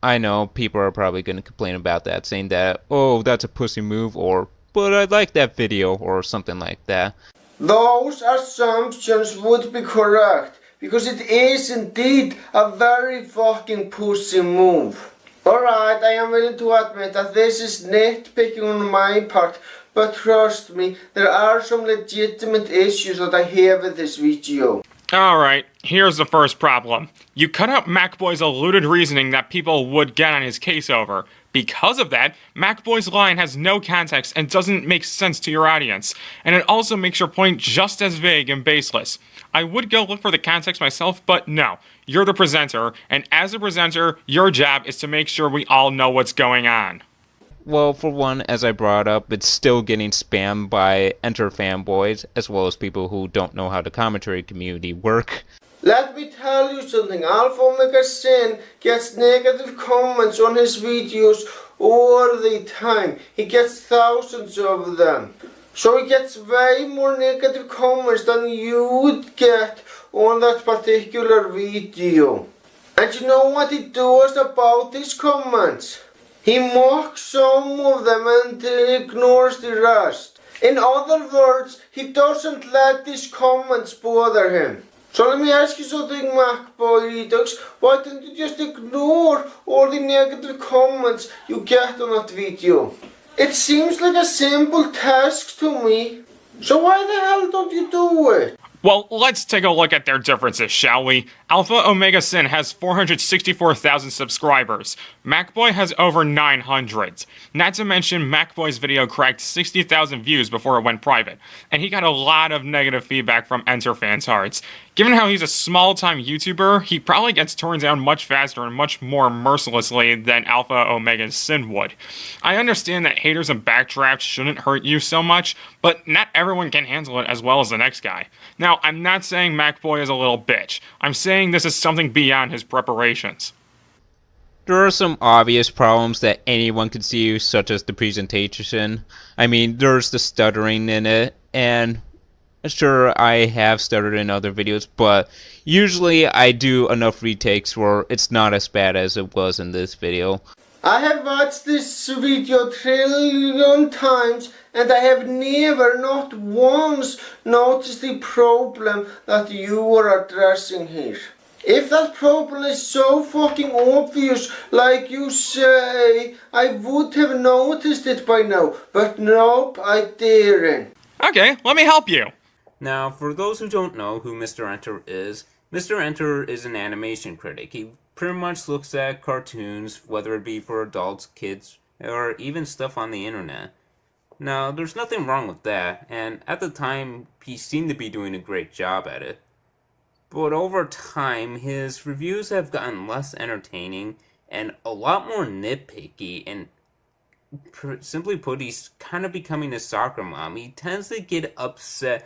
I know people are probably going to complain about that, saying that, oh, that's a pussy move, or, but I like that video, or something like that. Those assumptions would be correct, because it is indeed a very fucking pussy move. Alright, I am willing to admit that this is nitpicking on my part, but trust me, there are some legitimate issues that I have with this video. Alright, here's the first problem. You cut out Macboy's alluded reasoning that people would get on his case over. Because of that, Macboy's line has no context and doesn't make sense to your audience, and it also makes your point just as vague and baseless. I would go look for the context myself, but no. You're the presenter, and as a presenter, your job is to make sure we all know what's going on. Well, for one, as I brought up, it's still getting spammed by Enter fanboys, as well as people who don't know how the commentary community work. Let me tell you something, Alpha Omega Sin gets negative comments on his videos all the time. He gets thousands of them. So he gets way more negative comments than you would get on that particular video. And you know what he does about these comments? He mocks some of them and ignores the rest. In other words, he doesn't let these comments bother him. So let me ask you something, Macboy Redux. Why don't you just ignore all the negative comments you get on that video? It seems like a simple task to me. So why the hell don't you do it? Well, let's take a look at their differences, shall we? Alpha Omega Sin has 464,000 subscribers. Macboy has over 900. Not to mention, Macboy's video cracked 60,000 views before it went private, and he got a lot of negative feedback from Enter fans' hearts. Given how he's a small-time YouTuber, he probably gets torn down much faster and much more mercilessly than Alpha Omega Sin would. I understand that haters and backdrafts shouldn't hurt you so much, but not everyone can handle it as well as the next guy. Now, I'm not saying Macboy is a little bitch. I'm saying this is something beyond his preparations. There are some obvious problems that anyone could see, such as the presentation. I mean, there's the stuttering in it, and sure, I have stuttered in other videos, but usually I do enough retakes where it's not as bad as it was in this video. I have watched this video 1 trillion times and I have never, not once, noticed the problem that you are addressing here. If that problem is so fucking obvious, like you say, I would have noticed it by now, but nope, I didn't. Okay, let me help you. Now, for those who don't know who Mr. Enter is an animation critic. He pretty much looks at cartoons, whether it be for adults, kids, or even stuff on the internet. Now, there's nothing wrong with that, and at the time, he seemed to be doing a great job at it. But over time, his reviews have gotten less entertaining and a lot more nitpicky, and simply put, he's kind of becoming a soccer mom. He tends to get upset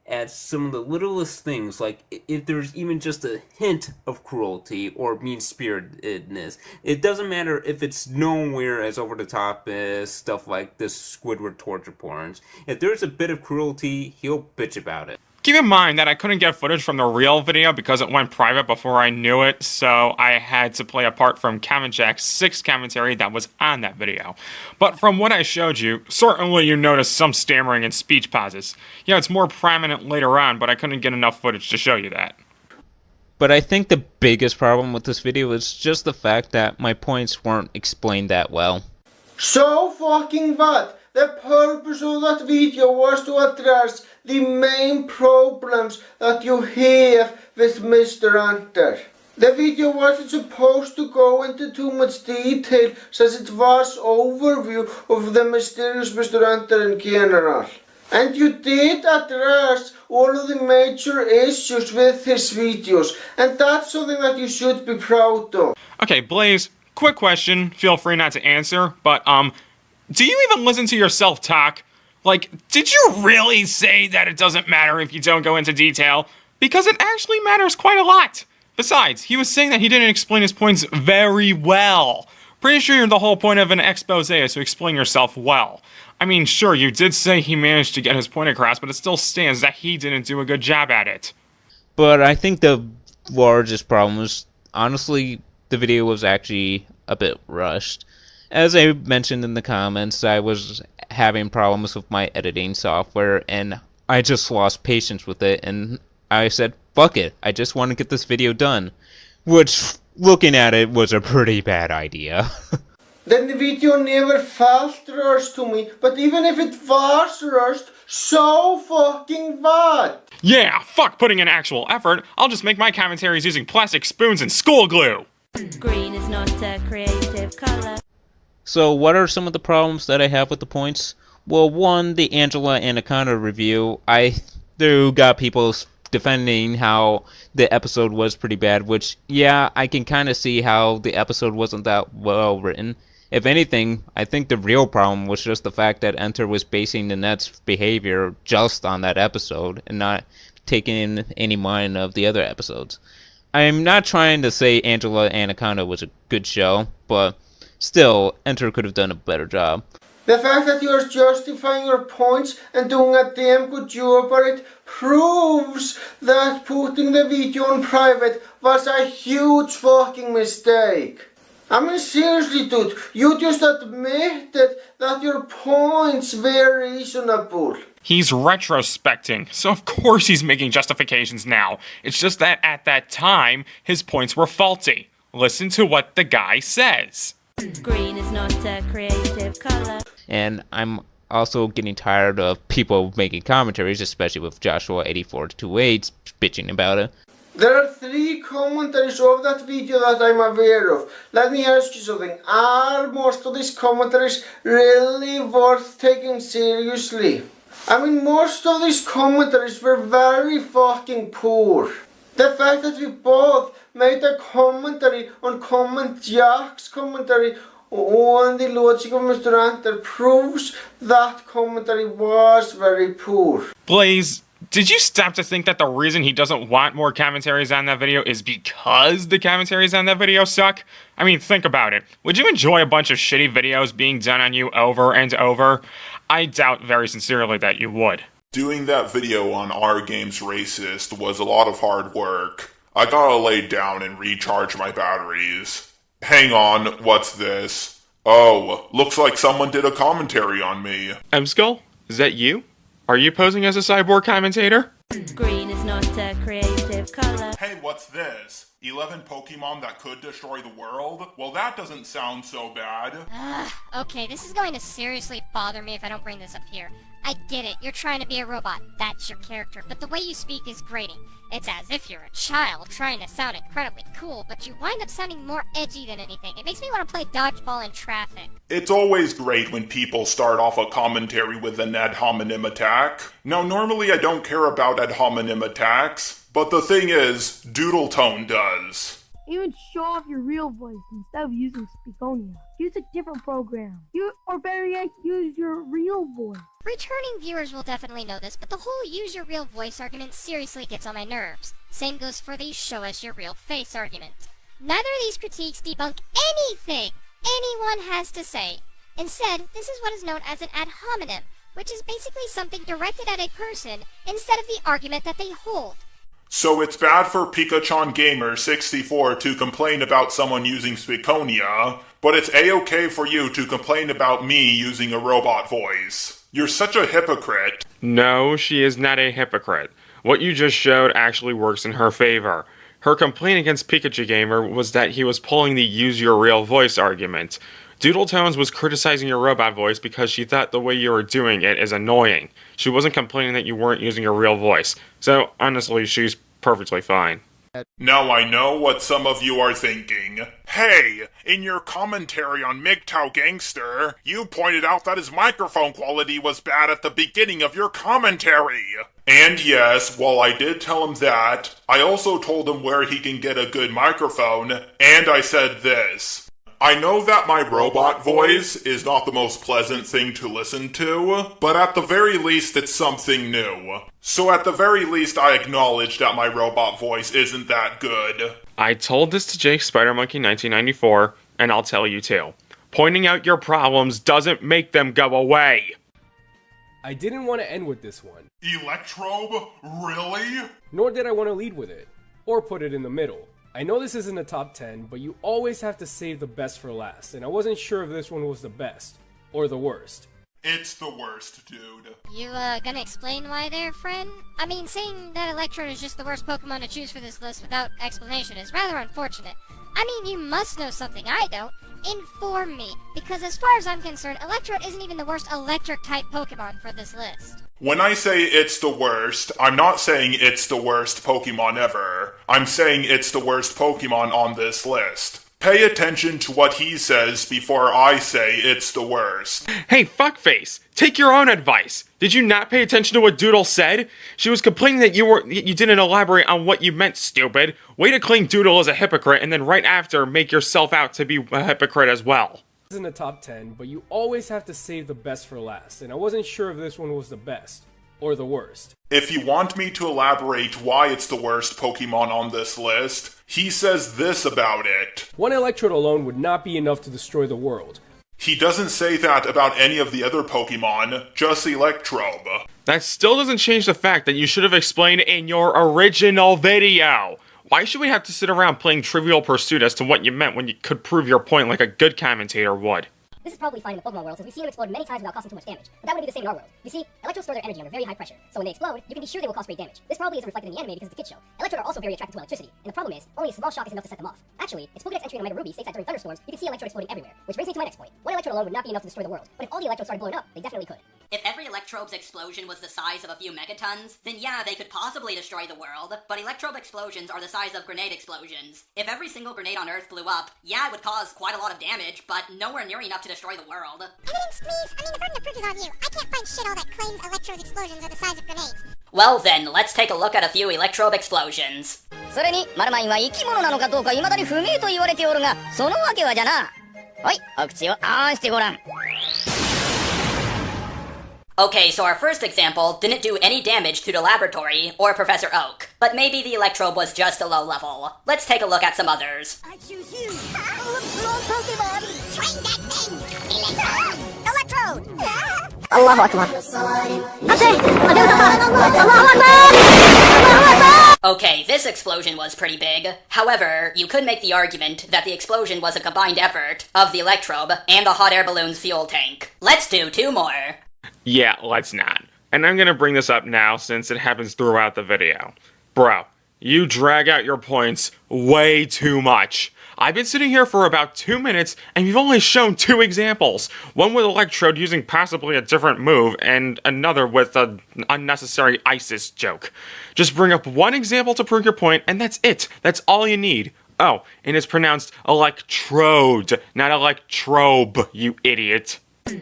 at some of the littlest things, like if there's even just a hint of cruelty or mean-spiritedness. It doesn't matter if it's nowhere as over-the-top as stuff like this Squidward torture porns. If there's a bit of cruelty, he'll bitch about it. Keep in mind that I couldn't get footage from the real video because it went private before I knew it, so I had to play a part from CommentJack's 6th commentary that was on that video. But from what I showed you, certainly you noticed some stammering and speech pauses. Yeah, it's more prominent later on, but I couldn't get enough footage to show you that. But I think the biggest problem with this video is just the fact that my points weren't explained that well. So fucking what? The purpose of that video was to address the main problems that you have with Mr. Enter. The video wasn't supposed to go into too much detail since it was overview of the mysterious Mr. Enter in general. And you did address all of the major issues with his videos, and that's something that you should be proud of. Okay, Blaze, quick question, feel free not to answer, but do you even listen to yourself talk? Like, did you really say that it doesn't matter if you don't go into detail? Because it actually matters quite a lot. Besides, he was saying that he didn't explain his points very well. Pretty sure the whole point of an expose is to explain yourself well. I mean, sure, you did say he managed to get his point across, but it still stands that he didn't do a good job at it. But I think the largest problem is, honestly, the video was actually a bit rushed. As I mentioned in the comments, I was having problems with my editing software, and I just lost patience with it, and I said, fuck it, I just want to get this video done. Which, looking at it, was a pretty bad idea. Then the video never felt rushed to me, but even if it was rushed, so fucking what? Yeah, fuck putting in actual effort. I'll just make my commentaries using plastic spoons and school glue. Green is not a creative color. So what are some of the problems that I have with the points? Well, one, the Angela Anaconda review, I got people defending how the episode was pretty bad, which, yeah, I can kind of see how the episode wasn't that well written. If anything, I think the real problem was just the fact that Enter was basing the Net's behavior just on that episode and not taking any mind of the other episodes. I'm not trying to say Angela Anaconda was a good show, but still, Enter could have done a better job. The fact that you're justifying your points and doing a damn good job at it proves that putting the video on private was a huge fucking mistake. I mean, seriously, dude, you just admitted that your points were reasonable. He's retrospecting, so of course he's making justifications now. It's just that at that time, his points were faulty. Listen to what the guy says. Green is not a creative color. And I'm also getting tired of people making commentaries, especially with Joshua8428 bitching about it. There are 3 commentaries of that video that I'm aware of. Let me ask you something. Are most of these commentaries really worth taking seriously? I mean, most of these commentaries were very fucking poor. The fact that we both made a commentary on CommentJack's commentary on the logic of Mr. Enter proves that commentary was very poor. Blaze, did you stop to think that the reason he doesn't want more commentaries on that video is because the commentaries on that video suck? I mean, think about it. Would you enjoy a bunch of shitty videos being done on you over and over? I doubt very sincerely that you would. Doing that video on Our Game's Racist was a lot of hard work. I gotta lay down and recharge my batteries. Hang on, what's this? Oh, looks like someone did a commentary on me. M-Skull, is that you? Are you posing as a cyborg commentator? Green is not a creative color. Hey, what's this? 11 Pokemon that could destroy the world? Well, that doesn't sound so bad. Okay, this is going to seriously bother me if I don't bring this up here. I get it, you're trying to be a robot, that's your character, but the way you speak is grating. It's as if you're a child trying to sound incredibly cool, but you wind up sounding more edgy than anything. It makes me want to play dodgeball in traffic. It's always great when people start off a commentary with an ad hominem attack. Now, normally I don't care about ad hominem attacks, but the thing is, Doodle Tone does. Even show off your real voice instead of using Speakonia. Use a different program. Or better yet, use your real voice. Returning viewers will definitely know this, but the whole use your real voice argument seriously gets on my nerves. Same goes for the show us your real face argument. Neither of these critiques debunk anything anyone has to say. Instead, this is what is known as an ad hominem, which is basically something directed at a person instead of the argument that they hold. So it's bad for Pikachu Gamer 64 to complain about someone using Speakonia, but it's a-okay for you to complain about me using a robot voice. You're such a hypocrite. No, she is not a hypocrite. What you just showed actually works in her favor. Her complaint against Pikachu Gamer was that he was pulling the use your real voice argument. Doodle Tones was criticizing your robot voice because she thought the way you were doing it is annoying. She wasn't complaining that you weren't using your real voice. So, honestly, she's perfectly fine. Now I know what some of you are thinking. Hey, in your commentary on MGTOW Gangster, you pointed out that his microphone quality was bad at the beginning of your commentary. And yes, while I did tell him that, I also told him where he can get a good microphone, and I said this. I know that my robot voice is not the most pleasant thing to listen to, but at the very least it's something new. So at the very least I acknowledge that my robot voice isn't that good. I told this to Jake Spider-Monkey 1994, and I'll tell you too. Pointing out your problems doesn't make them go away. I didn't want to end with this one. Electrobe? Really? Nor did I want to lead with it, or put it in the middle. I know this isn't a top 10, but you always have to save the best for last, and I wasn't sure if this one was the best, or the worst. It's the worst, dude. You, gonna explain why there, friend? I mean, saying that Electrode is just the worst Pokemon to choose for this list without explanation is rather unfortunate. I mean, you must know something I don't. Inform me, because as far as I'm concerned, Electrode isn't even the worst electric-type Pokemon for this list. When I say it's the worst, I'm not saying it's the worst Pokemon ever. I'm saying it's the worst Pokemon on this list. Pay attention to what he says before I say it's the worst. Hey, fuckface! Take your own advice! Did you not pay attention to what Doodle said? She was complaining that you didn't elaborate on what you meant, stupid. Way to claim Doodle as a hypocrite and then right after make yourself out to be a hypocrite as well. This isn't a top 10, but you always have to save the best for last, and I wasn't sure if this one was the best, or the worst. If you want me to elaborate why it's the worst Pokemon on this list, he says this about it. One Electrode alone would not be enough to destroy the world. He doesn't say that about any of the other Pokemon, just Electrode. That still doesn't change the fact that you should have explained in your original video. Why should we have to sit around playing Trivial Pursuit as to what you meant when you could prove your point like a good commentator would? This is probably fine in the Pokemon world, since we've seen them explode many times without causing too much damage. But that wouldn't be the same in our world. You see, Electrodes store their energy under very high pressure, so when they explode, you can be sure they will cause great damage. This probably isn't reflected in the anime because it's a kid show. Electrode are also very attracted to electricity, and the problem is, only a small shock is enough to set them off. Actually, its Pokedex entry in Omega Ruby states that during thunderstorms, you can see Electrode exploding everywhere. Which brings me to my next point. One Electrode alone would not be enough to destroy the world, but if all the Electrodes started blowing up, they definitely could. If every Electrobe's explosion was the size of a few megatons, then yeah, they could possibly destroy the world, but Electrobe explosions are the size of grenade explosions. If every single grenade on Earth blew up, yeah, it would cause quite a lot of damage, but nowhere near enough to destroy the world. Evidence, please. I mean, the burden of proof is on you. I can't find shit all that claims Electrode's explosions are the size of grenades. Well then, let's take a look at a few Electrobe explosions. それに、マルマインは生き物なのかどうか未だに不明と言われておるが、そのわけはじゃな。はい、お口をあーんしてごらん。Okay, so our first example didn't do any damage to the laboratory or Professor Oak, but maybe the Electrobe was just a low level. Let's take a look at some others. I choose you. Wrong Pokemon. Train that thing. Electrode. Allahu Akbar. Okay, this explosion was pretty big. However, you could make the argument that the explosion was a combined effort of the Electrobe and the hot air balloon's fuel tank. Let's do two more. Yeah, let's not. And I'm gonna bring this up now since it happens throughout the video. Bro, you drag out your points way too much. I've been sitting here for about 2 minutes and you've only shown 2 examples. One with Electrode using possibly a different move and another with an unnecessary ISIS joke. Just bring up one example to prove your point and that's it. That's all you need. Oh, and it's pronounced Electrode, not Electrobe, you idiot.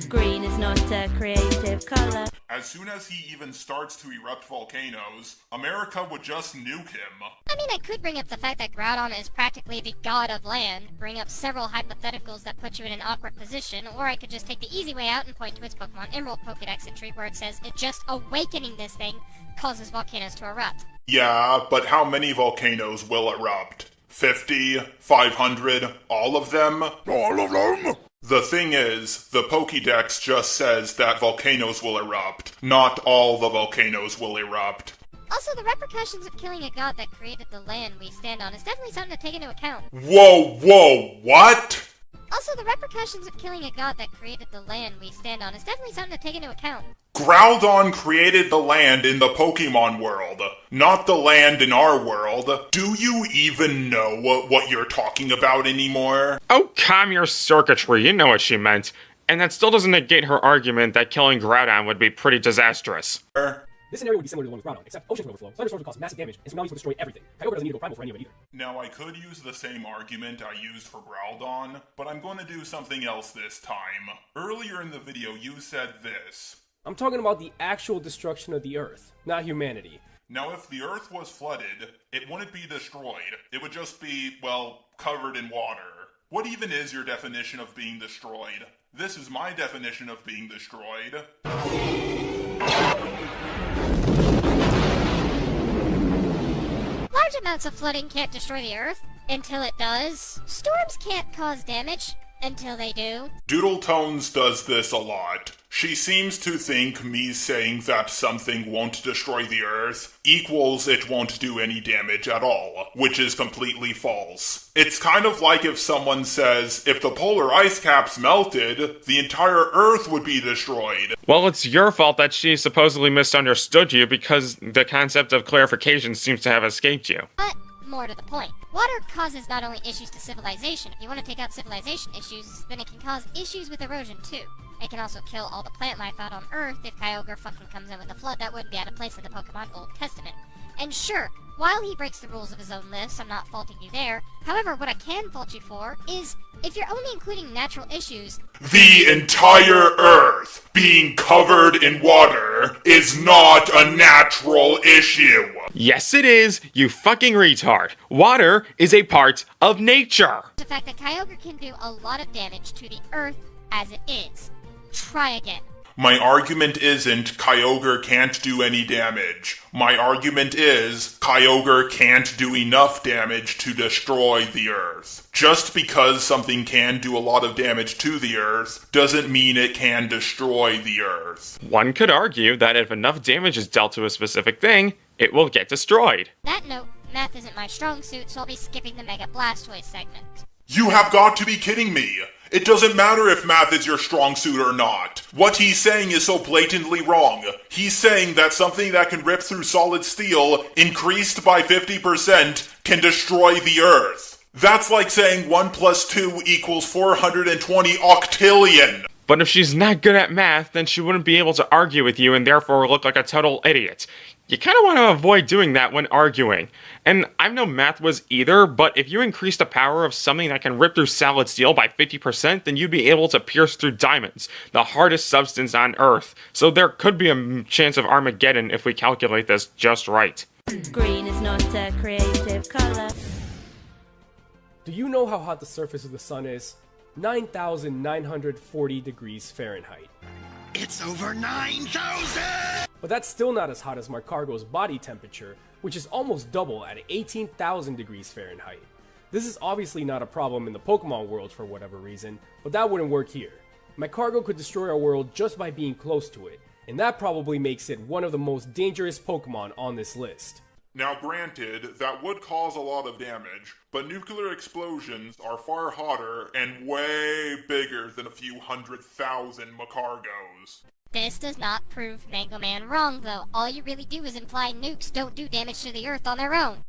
Green is not a creative color. As soon as he even starts to erupt volcanoes, America would just nuke him. I mean, I could bring up the fact that Groudon is practically the god of land, bring up several hypotheticals that put you in an awkward position, or I could just take the easy way out and point to its Pokemon Emerald Pokedex entry where it says it just awakening this thing causes volcanoes to erupt. Yeah, but how many volcanoes will erupt? 50? 500? All of them? All of them? The thing is, the Pokédex just says that volcanoes will erupt. Not all the volcanoes will erupt. Also, the repercussions of killing a god that created the land we stand on is definitely something to take into account. Whoa, what? Also, the repercussions of killing a god that created the land we stand on is definitely something to take into account. Groudon created the land in the Pokemon world, not the land in our world. Do you even know what you're talking about anymore? Oh, calm your circuitry, you know what she meant. And that still doesn't negate her argument that killing Groudon would be pretty disastrous. This scenario would be similar to the one with Groudon, except oceans would overflow, thunderstorms would cause massive damage, and tsunamis would destroy everything. Kyogre doesn't need to go primal for any of it either. Now, I could use the same argument I used for Groudon, but I'm going to do something else this time. Earlier in the video, you said this. I'm talking about the actual destruction of the Earth, not humanity. Now, if the Earth was flooded, it wouldn't be destroyed. It would just be, well, covered in water. What even is your definition of being destroyed? This is my definition of being destroyed. Large amounts of flooding can't destroy the Earth, until it does. Storms can't cause damage, Until they do. Doodletones does this a lot. She seems to think me saying that something won't destroy the Earth equals it won't do any damage at all, which is completely false. It's kind of like if someone says, if the polar ice caps melted, the entire Earth would be destroyed. Well, it's your fault that she supposedly misunderstood you because the concept of clarification seems to have escaped you. But more to the point, water causes not only issues to civilization. If you want to take out civilization issues, then it can cause issues with erosion too. It can also kill all the plant life out on Earth. If Kyogre fucking comes in with a flood, that wouldn't be out of place in the Pokemon Old Testament. And sure, while he breaks the rules of his own list, I'm not faulting you there. However, what I can fault you for is, if you're only including natural issues, the entire Earth being covered in water is not a natural issue. Yes it is, you fucking retard. Water is a part of nature. The fact that Kyogre can do a lot of damage to the Earth as it is. Try again. My argument isn't Kyogre can't do any damage. My argument is Kyogre can't do enough damage to destroy the Earth. Just because something can do a lot of damage to the Earth doesn't mean it can destroy the Earth. One could argue that if enough damage is dealt to a specific thing, it will get destroyed. That note, math isn't my strong suit, so I'll be skipping the Mega Blastoise segment. You have got to be kidding me! It doesn't matter if math is your strong suit or not. What he's saying is so blatantly wrong. He's saying that something that can rip through solid steel, increased by 50%, can destroy the Earth. That's like saying 1 plus 2 equals 420 octillion. But if she's not good at math, then she wouldn't be able to argue with you and therefore look like a total idiot. You kind of want to avoid doing that when arguing. And I'm no math whiz either, but if you increase the power of something that can rip through solid steel by 50%, then you'd be able to pierce through diamonds, the hardest substance on Earth. So there could be a chance of Armageddon if we calculate this just right. Green is not a creative color. Do you know how hot the surface of the sun is? 9,940 degrees Fahrenheit. It's over 9,000! But that's still not as hot as Macargo's body temperature, which is almost double at 18,000 degrees Fahrenheit. This is obviously not a problem in the Pokemon world for whatever reason, but that wouldn't work here. Macargo could destroy our world just by being close to it, and that probably makes it one of the most dangerous Pokemon on this list. Now granted, that would cause a lot of damage, but nuclear explosions are far hotter and way bigger than a few 100,000 Macargos. This does not prove Mango Man wrong, though. All you really do is imply nukes don't do damage to the Earth on their own.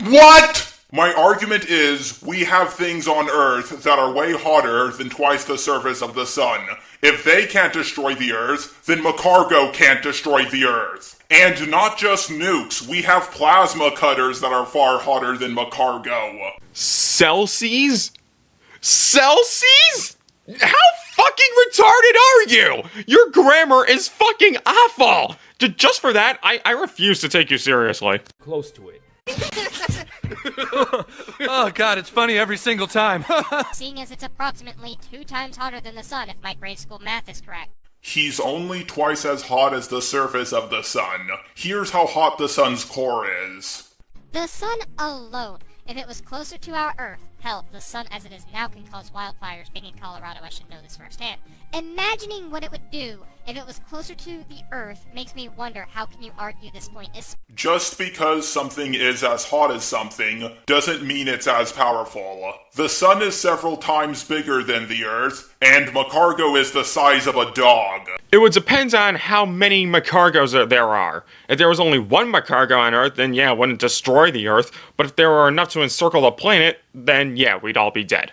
What? My argument is, we have things on Earth that are way hotter than twice the surface of the sun. If they can't destroy the Earth, then Macargo can't destroy the Earth. And not just nukes, we have plasma cutters that are far hotter than Macargo. Celsius? Celsius? How fucking retarded are you? Your grammar is fucking awful! Just for that, I refuse to take you seriously. Close to it. Oh god, it's funny every single time. Seeing as it's approximately 2 times hotter than the sun, if my grade school math is correct. He's only twice as hot as the surface of the sun. Here's how hot the sun's core is. The sun alone, if it was closer to our Earth, hell, the sun as it is now can cause wildfires. Being in Colorado, I should know this firsthand. Imagining what it would do if it was closer to the Earth makes me wonder, how can you argue this point is... Just because something is as hot as something doesn't mean it's as powerful. The sun is several times bigger than the Earth, and Macargo is the size of a dog. It would depend on how many Macargos there are. If there was only one Macargo on Earth, then yeah, it wouldn't destroy the Earth. But if there were enough to encircle the planet, then yeah, we'd all be dead.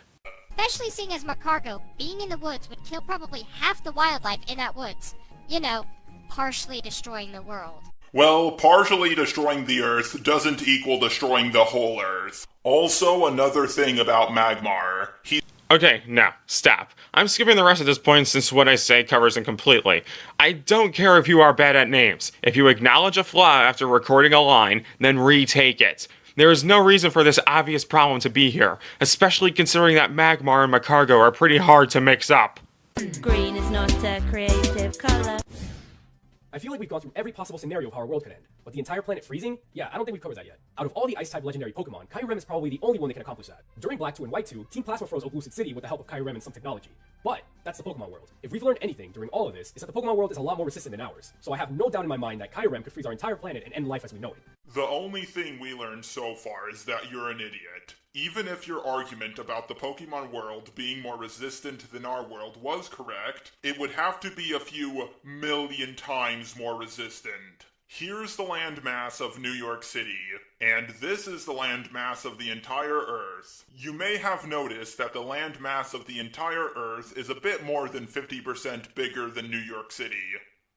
Especially seeing as Macargo, being in the woods would kill probably half the wildlife in that woods. You know, partially destroying the world. Well, partially destroying the Earth doesn't equal destroying the whole Earth. Also, another thing about Magmar. Okay, now, stop. I'm skipping the rest of this point since what I say covers it completely. I don't care if you are bad at names. If you acknowledge a flaw after recording a line, then retake it. There is no reason for this obvious problem to be here, especially considering that Magmar and Macargo are pretty hard to mix up. Green is not a creative color. I feel like we've gone through every possible scenario of how our world could end, but the entire planet freezing? Yeah, I don't think we've covered that yet. Out of all the Ice-type legendary Pokemon, Kyurem is probably the only one that can accomplish that. During Black 2 and White 2, Team Plasma froze Oak Lucid City with the help of Kyurem and some technology. But that's the Pokemon world. If we've learned anything during all of this, is that the Pokemon world is a lot more resistant than ours. So I have no doubt in my mind that Kyurem could freeze our entire planet and end life as we know it. The only thing we learned so far is that you're an idiot. Even if your argument about the Pokemon world being more resistant than our world was correct, it would have to be a few million times more resistant. Here's the landmass of New York City, and this is the landmass of the entire Earth. You may have noticed that the landmass of the entire Earth is a bit more than 50% bigger than New York City.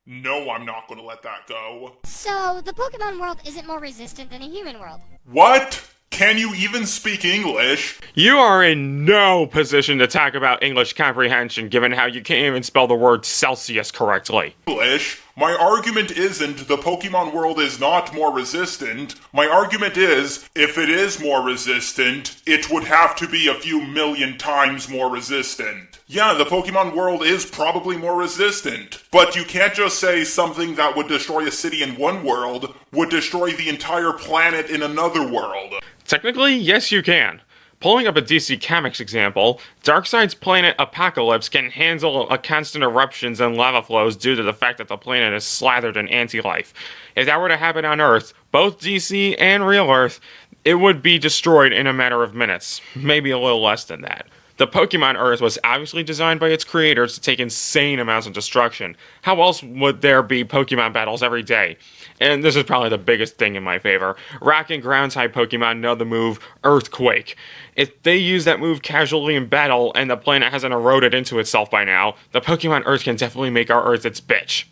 No, I'm not going to let that go. So, the Pokemon world isn't more resistant than the human world. What? Can you even speak English? You are in no position to talk about English comprehension given how you can't even spell the word Celsius correctly. English? My argument isn't the Pokemon world is not more resistant. My argument is, if it is more resistant, it would have to be a few million times more resistant. Yeah, the Pokemon world is probably more resistant, but you can't just say something that would destroy a city in one world would destroy the entire planet in another world. Technically, yes you can. Pulling up a DC Comics example, Darkseid's planet Apocalypse can handle a constant eruptions and lava flows due to the fact that the planet is slathered in anti-life. If that were to happen on Earth, both DC and real Earth, it would be destroyed in a matter of minutes, maybe a little less than that. The Pokemon Earth was obviously designed by its creators to take insane amounts of destruction. How else would there be Pokemon battles every day? And this is probably the biggest thing in my favor. Rock and ground type Pokemon know the move Earthquake. If they use that move casually in battle and the planet hasn't eroded into itself by now, the Pokemon Earth can definitely make our Earth its bitch.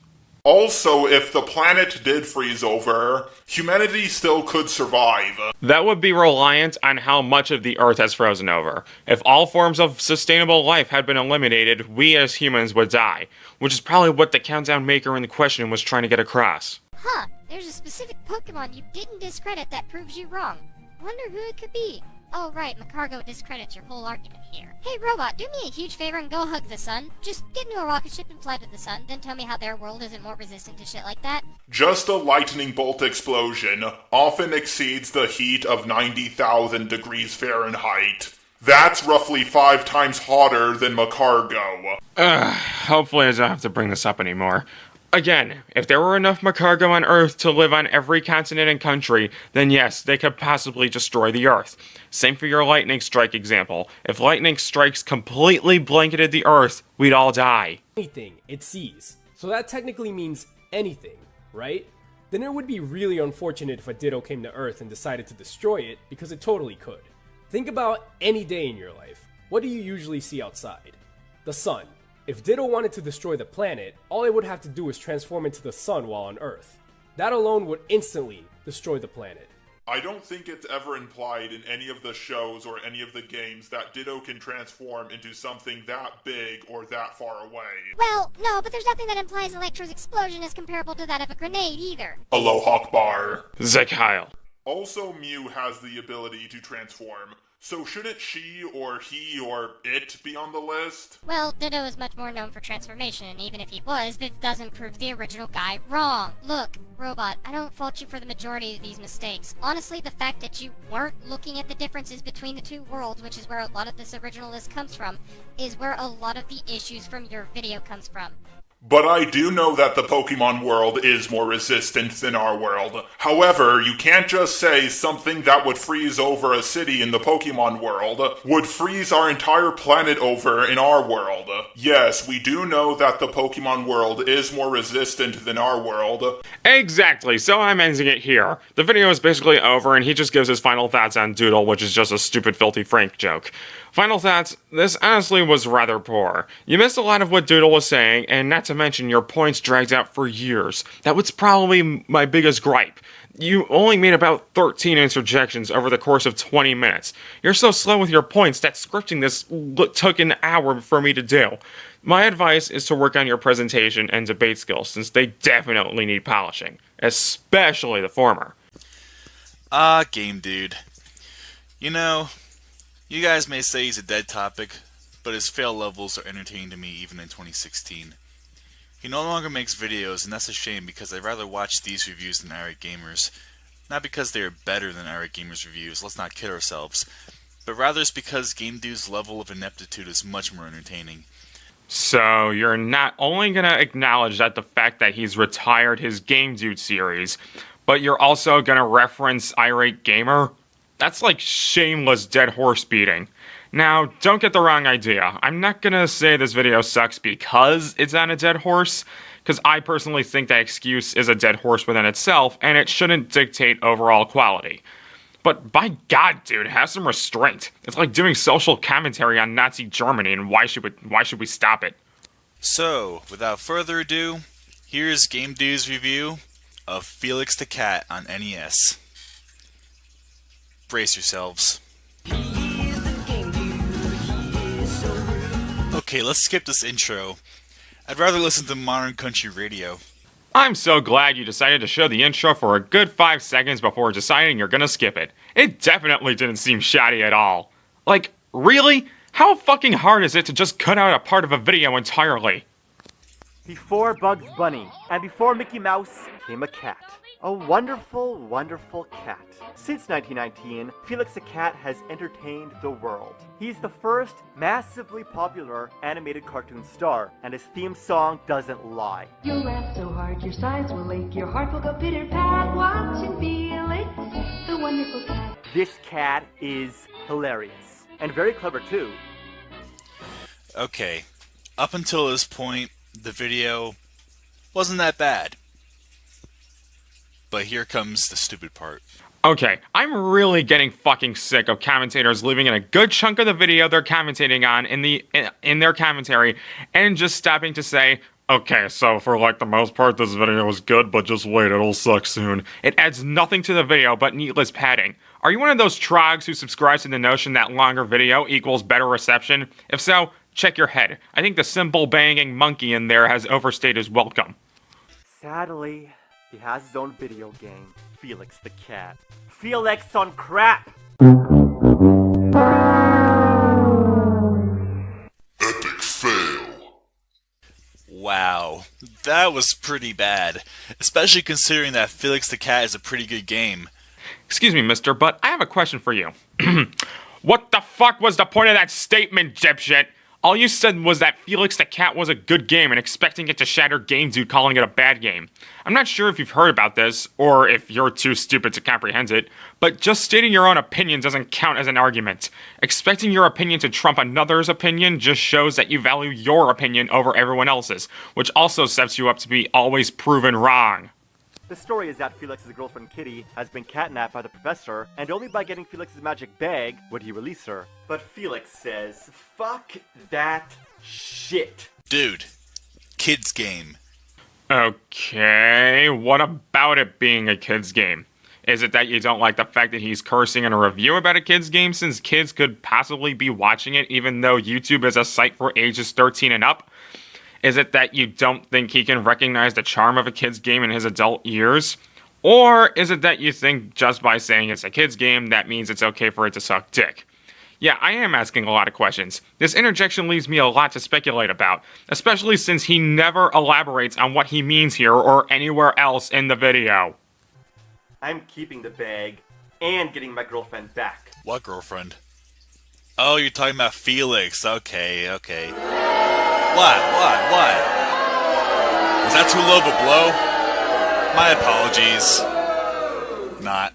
Also, if the planet did freeze over, humanity still could survive. That would be reliant on how much of the Earth has frozen over. If all forms of sustainable life had been eliminated, we as humans would die, which is probably what the countdown maker in the question was trying to get across. Huh, there's a specific Pokemon you didn't discredit that proves you wrong. Wonder who it could be. Oh right, Macargo discredits your whole argument here. Hey Robot, do me a huge favor and go hug the sun. Just get into a rocket ship and fly to the sun, then tell me how their world isn't more resistant to shit like that. Just a lightning bolt explosion often exceeds the heat of 90,000 degrees Fahrenheit. That's roughly 5 times hotter than Macargo. Hopefully I don't have to bring this up anymore. Again, if there were enough Macargo on Earth to live on every continent and country, then yes, they could possibly destroy the Earth. Same for your lightning strike example. If lightning strikes completely blanketed the Earth, we'd all die. Anything it sees. So that technically means anything, right? Then it would be really unfortunate if a Ditto came to Earth and decided to destroy it, because it totally could. Think about any day in your life. What do you usually see outside? The sun. If Ditto wanted to destroy the planet, all it would have to do is transform into the sun while on Earth. That alone would instantly destroy the planet. I don't think it's ever implied in any of the shows or any of the games that Ditto can transform into something that big or that far away. Well, no, but there's nothing that implies Electro's explosion is comparable to that of a grenade either. Aloha Akbar. Zekyle. Also, Mew has the ability to transform, so shouldn't she or he or it be on the list? Well, Ditto is much more known for transformation, and even if he was, this doesn't prove the original guy wrong. Look, Robot, I don't fault you for the majority of these mistakes. Honestly, the fact that you weren't looking at the differences between the two worlds, which is where a lot of this original list comes from, is where a lot of the issues from your video comes from. But I do know that the Pokemon world is more resistant than our world. However, you can't just say something that would freeze over a city in the Pokemon world would freeze our entire planet over in our world. Yes, we do know that the Pokemon world is more resistant than our world. Exactly, so I'm ending it here. The video is basically over and he just gives his final thoughts on Doodle, which is just a stupid Filthy Frank joke. Final thoughts, this honestly was rather poor. You missed a lot of what Doodle was saying, and not to mention your points dragged out for years. That was probably my biggest gripe. You only made about 13 interjections over the course of 20 minutes. You're so slow with your points that scripting this took an hour for me to do. My advice is to work on your presentation and debate skills, since they definitely need polishing. Especially the former. Game Dude. You know, you guys may say he's a dead topic, but his fail levels are entertaining to me even in 2016. He no longer makes videos, and that's a shame because I'd rather watch these reviews than Irate Gamers. Not because they are better than Irate Gamers reviews, let's not kid ourselves, but rather it's because Game Dude's level of ineptitude is much more entertaining. So, you're not only going to acknowledge that the fact that he's retired his Game Dude series, but you're also going to reference Irate Gamer? That's like shameless dead horse beating. Now, don't get the wrong idea. I'm not going to say this video sucks because it's on a dead horse, because I personally think that excuse is a dead horse within itself, and it shouldn't dictate overall quality. But by God, dude, have some restraint. It's like doing social commentary on Nazi Germany, and why should we stop it? So, without further ado, here's Game Dude's review of Felix the Cat on NES. Brace yourselves. Okay, let's skip this intro. I'd rather listen to modern country radio. I'm so glad you decided to show the intro for a good 5 seconds before deciding you're gonna skip it. It definitely didn't seem shoddy at all. Like, really? How fucking hard is it to just cut out a part of a video entirely? Before Bugs Bunny and before Mickey Mouse came a cat. A wonderful, wonderful cat. Since 1919, Felix the Cat has entertained the world. He's the first massively popular animated cartoon star, and his theme song doesn't lie. You'll laugh so hard your sides will ache, your heart will go pitter-pat, watching Felix, the wonderful cat. This cat is hilarious, and very clever too. Okay, up until this point, the video wasn't that bad. But here comes the stupid part. Okay, I'm really getting fucking sick of commentators leaving in a good chunk of the video they're commentating on in their commentary and just stopping to say, okay, so for like the most part this video was good, but just wait, it'll suck soon. It adds nothing to the video but needless padding. Are you one of those trogs who subscribes to the notion that longer video equals better reception? If so, check your head. I think the simple banging monkey in there has overstayed his welcome. Sadly, he has his own video game, Felix the Cat. Felix on crap! Epic fail. Wow, that was pretty bad. Especially considering that Felix the Cat is a pretty good game. Excuse me, mister, but I have a question for you. What the fuck was the point of that statement, dipshit? All you said was that Felix the Cat was a good game and expecting it to shatter Game Dude calling it a bad game. I'm not sure if you've heard about this, or if you're too stupid to comprehend it, but just stating your own opinion doesn't count as an argument. Expecting your opinion to trump another's opinion just shows that you value your opinion over everyone else's, which also sets you up to be always proven wrong. The story is that Felix's girlfriend Kitty has been catnapped by the professor, and only by getting Felix's magic bag would he release her. But Felix says, fuck that shit. Dude, kids game. Okay, what about it being a kid's game? Is it that you don't like the fact that he's cursing in a review about a kid's game since kids could possibly be watching it even though YouTube is a site for ages 13 and up? Is it that you don't think he can recognize the charm of a kid's game in his adult years? Or is it that you think just by saying it's a kid's game, that means it's okay for it to suck dick? Yeah, I am asking a lot of questions. This interjection leaves me a lot to speculate about, especially since he never elaborates on what he means here or anywhere else in the video. I'm keeping the bag and getting my girlfriend back. What girlfriend? Oh, you're talking about Felix. Okay. What? Was that too low of a blow? My apologies. Not.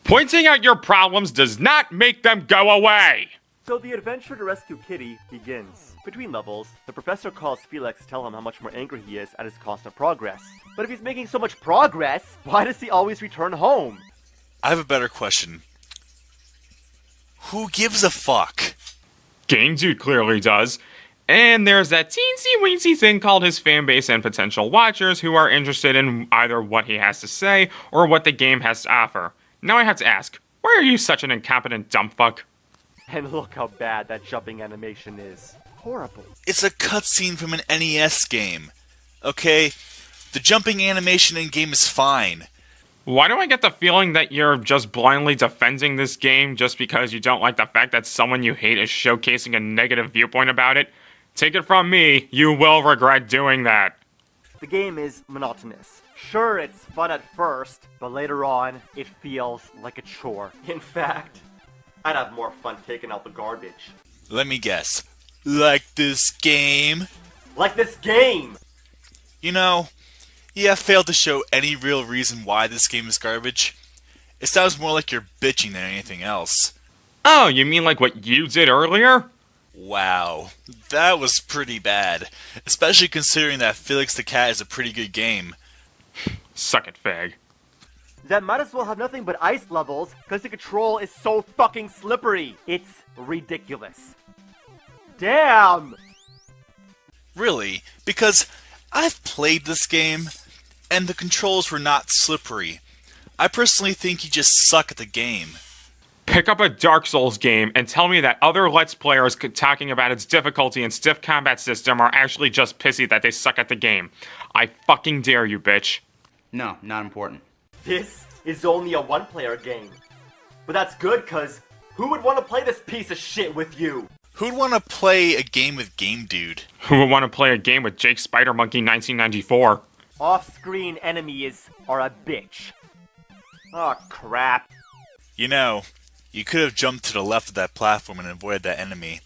Pointing out your problems does not make them go away! So the adventure to rescue Kitty begins. Between levels, the professor calls Felix to tell him how much more angry he is at his constant progress. But if he's making so much progress, why does he always return home? I have a better question. Who gives a fuck? Game Dude clearly does. And there's that teensy-weensy thing called his fanbase and potential watchers who are interested in either what he has to say or what the game has to offer. Now I have to ask, why are you such an incompetent dumbfuck? And look how bad that jumping animation is. Horrible. It's a cutscene from an NES game. Okay? The jumping animation in-game is fine. Why do I get the feeling that you're just blindly defending this game just because you don't like the fact that someone you hate is showcasing a negative viewpoint about it? Take it from me, you will regret doing that. The game is monotonous. Sure, it's fun at first, but later on, it feels like a chore. In fact, I'd have more fun taking out the garbage. Let me guess. Like this game? Like this game! You know, you have failed to show any real reason why this game is garbage. It sounds more like you're bitching than anything else. Oh, you mean like what you did earlier? Wow, that was pretty bad. Especially considering that Felix the Cat is a pretty good game. Suck it, fag. That might as well have nothing but ice levels, because the control is so fucking slippery. It's ridiculous. Damn! Really, because I've played this game, and the controls were not slippery. I personally think you just suck at the game. Pick up a Dark Souls game and tell me that other Let's Players talking about its difficulty and stiff combat system are actually just pissy that they suck at the game. I fucking dare you, bitch. No, not important. This is only a one-player game. But that's good, cause who would want to play this piece of shit with you? Who'd want to play a game with Game Dude? Who would want to play a game with Jake Spider-Monkey 1994? Off-screen enemies are a bitch. Oh, crap. You know, you could have jumped to the left of that platform and avoided that enemy.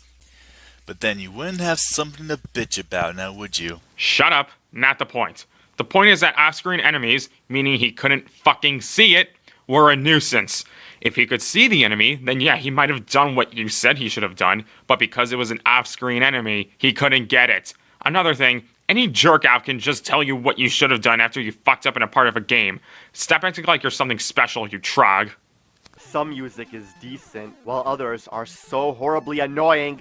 But then you wouldn't have something to bitch about now, would you? Shut up. Not the point. The point is that off-screen enemies, meaning he couldn't fucking see it, were a nuisance. If he could see the enemy, then yeah, he might have done what you said he should have done, but because it was an off-screen enemy, he couldn't get it. Another thing, any jerk-out can just tell you what you should have done after you fucked up in a part of a game. Stop acting like you're something special, you trog. Some music is decent, while others are so horribly annoying.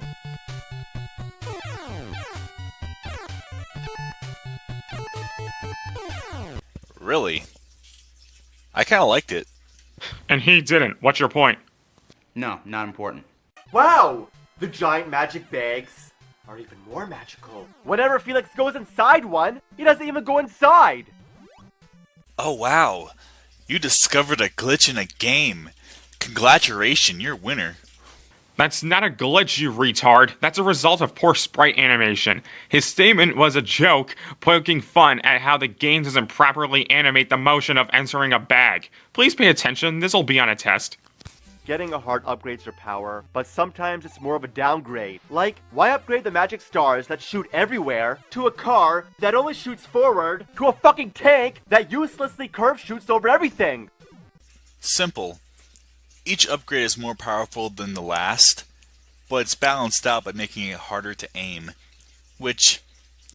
Really? I kinda liked it. And he didn't. What's your point? No, not important. Wow! The giant magic bags are even more magical. Whenever Felix goes inside one, he doesn't even go inside! Oh wow, you discovered a glitch in a game. Congratulations, you're a winner. That's not a glitch, you retard. That's a result of poor sprite animation. His statement was a joke, poking fun at how the game doesn't properly animate the motion of entering a bag. Please pay attention, this'll be on a test. Getting a heart upgrades your power, but sometimes it's more of a downgrade. Like, why upgrade the magic stars that shoot everywhere to a car that only shoots forward to a fucking tank that uselessly curve shoots over everything? Simple. Each upgrade is more powerful than the last, but it's balanced out by making it harder to aim. Which,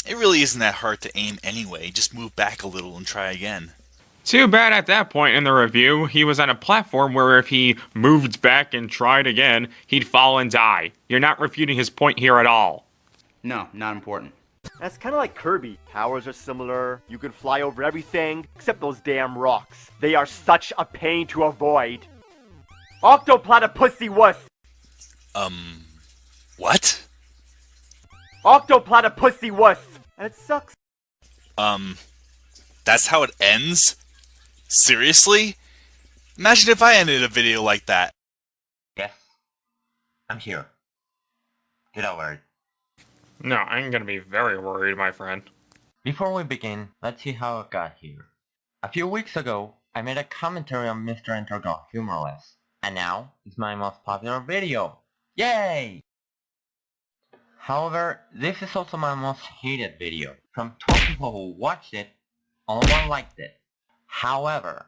it really isn't that hard to aim anyway, just move back a little and try again. Too bad at that point in the review, he was on a platform where if he moved back and tried again, he'd fall and die. You're not refuting his point here at all. No, not important. That's kinda like Kirby. Powers are similar, you can fly over everything, except those damn rocks. They are such a pain to avoid. Octoplatypussy wuss! What? Octoplatypussy wuss! And it sucks. That's how it ends? Seriously? Imagine if I ended a video like that. Yes. I'm here. Get over it. No, I'm gonna be very worried, my friend. Before we begin, let's see how I got here. A few weeks ago, I made a commentary on Mr. Enter Got Humorless. And now, it's my most popular video. Yay! However, this is also my most hated video. From 12 people who watched it, only one liked it. However,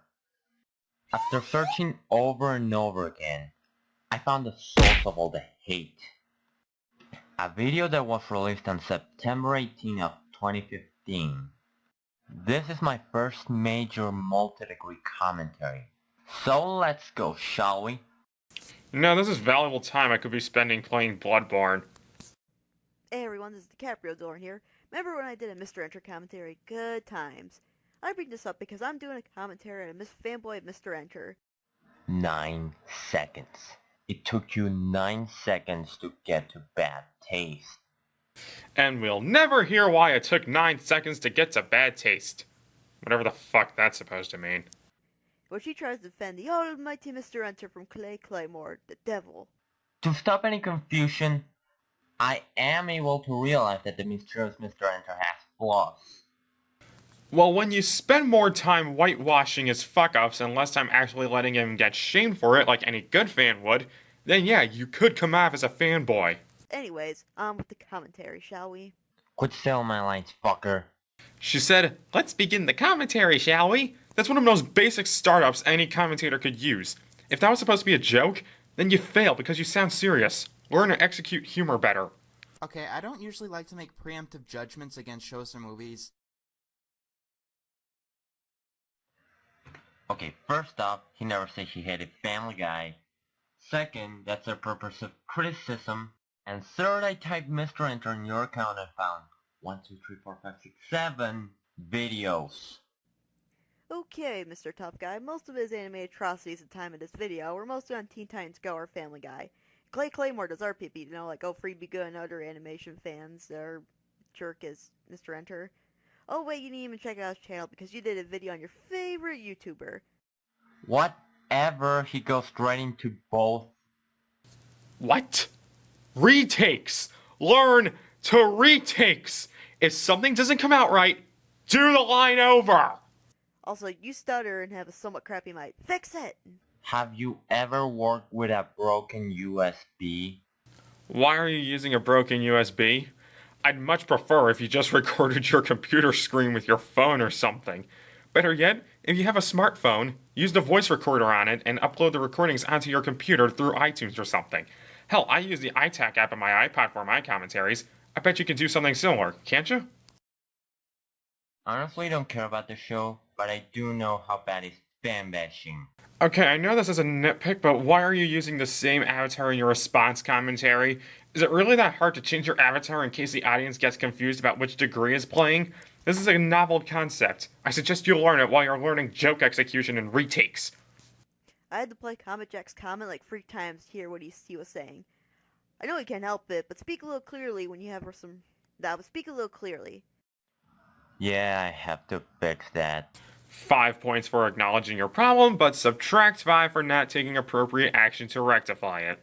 after searching over and over again, I found the source of all the hate. A video that was released on September 18 of 2015. This is my first major multi-degree commentary. So let's go, shall we? No, this is valuable time I could be spending playing Bloodborne. Hey everyone, this is DiCaprio Dorn here. Remember when I did a Mr. Enter commentary? Good times. I bring this up because I'm doing a commentary on Miss Fanboy of Mr. Enter. 9 seconds. It took you 9 seconds to get to bad taste. And we'll never hear why it took 9 seconds to get to bad taste. Whatever the fuck that's supposed to mean. Where she tries to defend the almighty Mr. Enter from Claymore, the devil. To stop any confusion, I am able to realize that the mysterious Mr. Enter has flaws. Well, when you spend more time whitewashing his fuck-ups and less time actually letting him get shamed for it like any good fan would, then yeah, you could come off as a fanboy. Anyways, on with the commentary, shall we? Quit selling my lines, fucker. She said, "Let's begin the commentary, shall we?" That's one of the most basic startups any commentator could use. If that was supposed to be a joke, then you fail because you sound serious. Learn to execute humor better. Okay, I don't usually like to make preemptive judgments against shows or movies. Okay, first off, he never said she hated Family Guy. Second, that's a purpose of criticism. And third, I typed Mr. Enter in your account and found 1, 2, 3, 4, 5, 6, 7 videos. Okay, Mr. Tough Guy, most of his anime atrocities at the time of this video were mostly on Teen Titans Go or Family Guy. Clay Claymore does RPP, you know, like Oh Free Be Good and other animation fans are jerk as Mr. Enter. Oh wait, you didn't even check out his channel because you did a video on your favorite YouTuber. Whatever, he goes straight into both. What? Retakes! Learn to retakes! If something doesn't come out right, do the line over! Also, you stutter and have a somewhat crappy mic. Fix it! Have you ever worked with a broken USB? Why are you using a broken USB? I'd much prefer if you just recorded your computer screen with your phone or something. Better yet, if you have a smartphone, use the voice recorder on it and upload the recordings onto your computer through iTunes or something. Hell, I use the iTac app on my iPod for my commentaries. I bet you can do something similar, can't you? Honestly, don't care about the show, but I do know how bad is fan bashing. Okay, I know this is a nitpick, but why are you using the same avatar in your response commentary? Is it really that hard to change your avatar in case the audience gets confused about which degree is playing? This is a novel concept. I suggest you learn it while you're learning joke execution and retakes. I had to play CommentJack's comment like 3 times to hear what he was saying. I know he can't help it, but speak a little clearly when you have some... but speak a little clearly. Yeah, I have to fix that. 5 points for acknowledging your problem, but subtract 5 for not taking appropriate action to rectify it.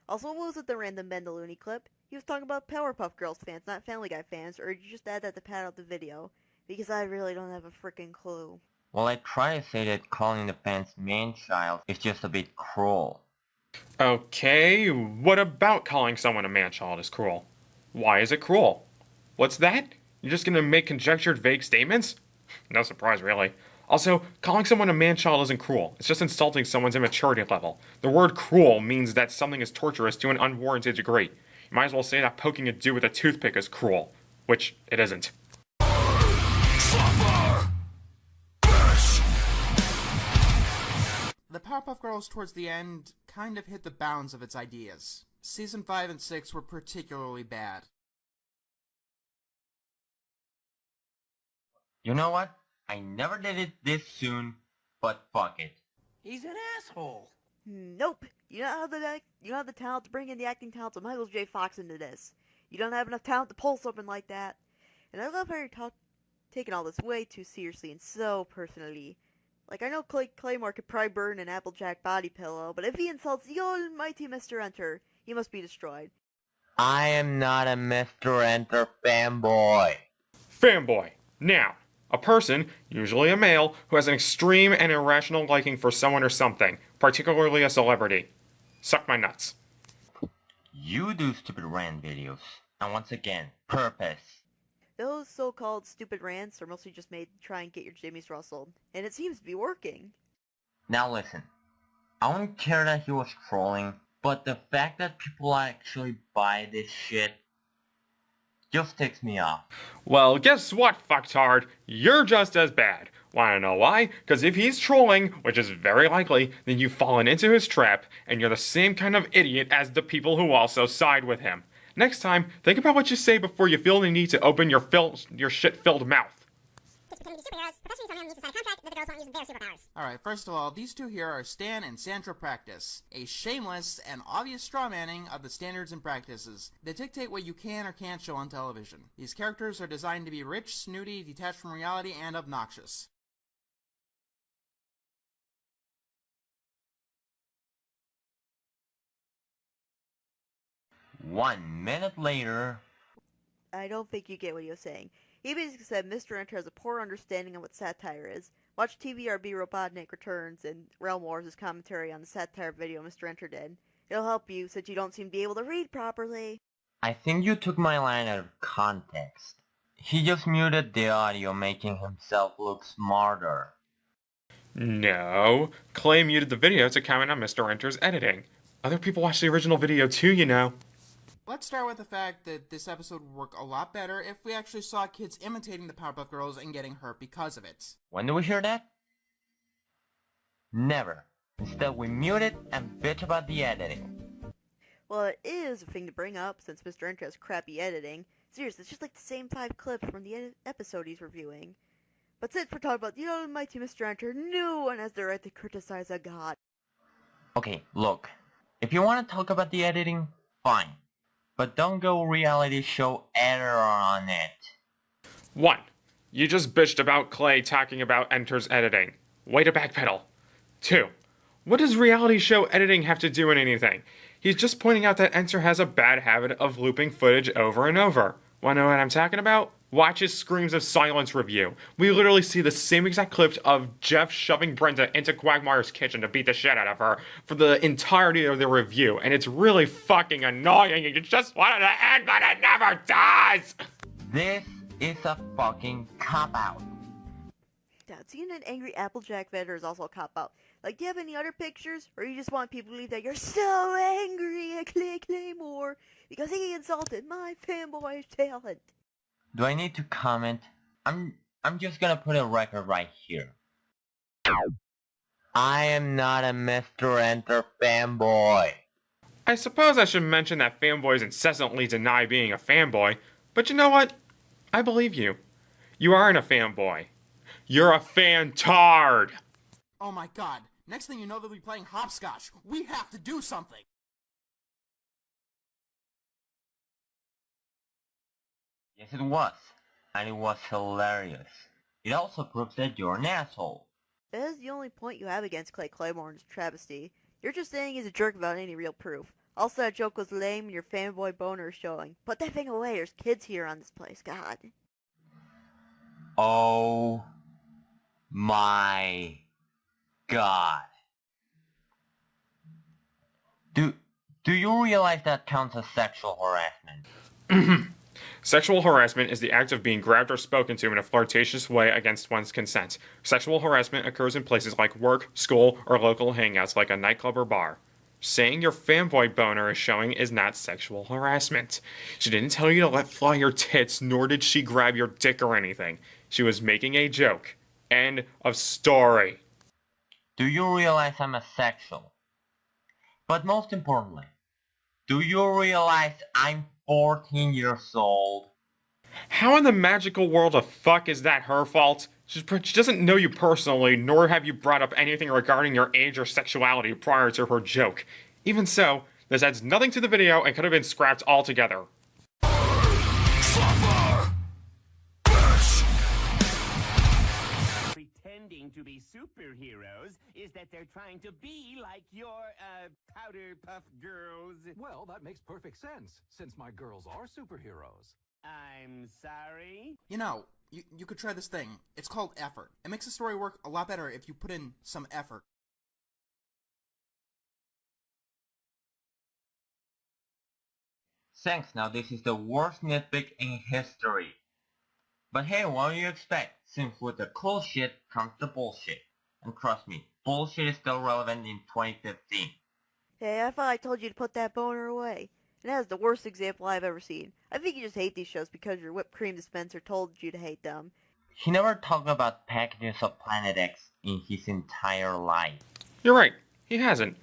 Also, what was with the random Bendaluni clip? He was talking about Powerpuff Girls fans, not Family Guy fans, or did you just add that to pad out the video? Because I really don't have a freaking clue. Well, I try to say that calling the fans man-child is just a bit cruel. Okay, what about calling someone a man-child is cruel? Why is it cruel? What's that? You're just gonna make conjectured vague statements? No surprise, really. Also, calling someone a man-child isn't cruel. It's just insulting someone's immaturity level. The word cruel means that something is torturous to an unwarranted degree. You might as well say that poking a dude with a toothpick is cruel. Which it isn't. The Powerpuff Girls towards the end kind of hit the bounds of its ideas. Season 5 and 6 were particularly bad. You know what? I never did it this soon, but fuck it. He's an asshole. Nope. You don't have the talent to bring in the acting talents of Michael J. Fox into this. You don't have enough talent to pull something like that. And I love how you're taking all this way too seriously and so personally. Like, I know Claymore could probably burn an Applejack body pillow, but if he insults the almighty Mr. Enter, he must be destroyed. I am not a Mr. Enter fanboy. Fanboy. Now, a person, usually a male, who has an extreme and irrational liking for someone or something, particularly a celebrity. Suck my nuts. You do stupid rant videos. And once again, purpose. Those so-called stupid rants are mostly just made to try and get your jimmies rustled, and it seems to be working. Now listen, I don't care that he was trolling, but the fact that people actually buy this shit just ticks me off. Well, guess what, fucktard? You're just as bad. Wanna know why? Because if he's trolling, which is very likely, then you've fallen into his trap, and you're the same kind of idiot as the people who also side with him. Next time, think about what you say before you feel the need to open your shit-filled mouth. Alright, first of all, these two here are Stan and Sandra Practice, a shameless and obvious strawmanning of the standards and practices that dictate what you can or can't show on television. These characters are designed to be rich, snooty, detached from reality, and obnoxious. One minute later... I don't think you get what he was saying. He basically said Mr. Enter has a poor understanding of what satire is. Watch TVRB Robotnik Returns and Realm Wars' commentary on the satire video Mr. Enter did. It'll help you since you don't seem to be able to read properly. I think you took my line out of context. He just muted the audio, making himself look smarter. No, Clay muted the video to comment on Mr. Enter's editing. Other people watched the original video too, you know. Let's start with the fact that this episode would work a lot better if we actually saw kids imitating the Powerpuff Girls and getting hurt because of it. When do we hear that? Never. Instead, we mute it and bitch about the editing. Well, it is a thing to bring up since Mr. Enter has crappy editing. Seriously, it's just like the same 5 clips from the episode he's reviewing. But since we're talking about the almighty Mr. Enter, no one has the right to criticize a god. Okay, look. If you want to talk about the editing, fine. But don't go reality show editor on it. 1. You just bitched about Clay talking about Enter's editing. Way to backpedal. 2. What does reality show editing have to do with anything? He's just pointing out that Enter has a bad habit of looping footage over and over. Wanna know what I'm talking about? Watch his Screams of Silence review. We literally see the same exact clips of Jeff shoving Brenda into Quagmire's kitchen to beat the shit out of her for the entirety of the review, and it's really fucking annoying. You just want it to end, but it never does! This is a fucking cop-out. Yeah, seeing an angry Applejack vendor is also a cop-out. Like, do you have any other pictures? Or you just want people to believe that you're so angry at Claymore because he insulted my fanboy's talent? Do I need to comment? I'm just gonna put a record right here. I am not a Mr. Enter fanboy. I suppose I should mention that fanboys incessantly deny being a fanboy, but you know what? I believe you. You aren't a fanboy. You're a fantard! Oh my god, next thing you know they'll be playing hopscotch. We have to do something! Yes, it was. And it was hilarious. It also proves that you're an asshole. That is the only point you have against Clay Claymore's travesty. You're just saying he's a jerk without any real proof. Also, that joke was lame and your fanboy boner is showing. Put that thing away, there's kids here on this place, God. Oh my god. Do you realize that counts as sexual harassment? Sexual harassment is the act of being grabbed or spoken to in a flirtatious way against one's consent. Sexual harassment occurs in places like work, school, or local hangouts like a nightclub or bar. Saying your fanboy boner is showing is not sexual harassment. She didn't tell you to let fly your tits, nor did she grab your dick or anything. She was making a joke. End of story. Do you realize I'm asexual? But most importantly, do you realize I'm 14 years old? How in the magical world of fuck is that her fault? She doesn't know you personally, nor have you brought up anything regarding your age or sexuality prior to her joke. Even so, this adds nothing to the video and could have been scrapped altogether. Pretending to be superheroes is that they're trying to be like your, powder puff girls. Well, that makes perfect sense, since my girls are superheroes. I'm sorry? You know, you could try this thing. It's called effort. It makes the story work a lot better if you put in some effort. Thanks, now this is the worst nitpick in history. But hey, what do you expect? Since with the cool shit comes the bullshit. And trust me, bullshit is still relevant in 2015. Hey, I thought I told you to put that boner away. And that is the worst example I've ever seen. I think you just hate these shows because your whipped cream dispenser told you to hate them. He never talked about packages of Planet X in his entire life. You're right, he hasn't.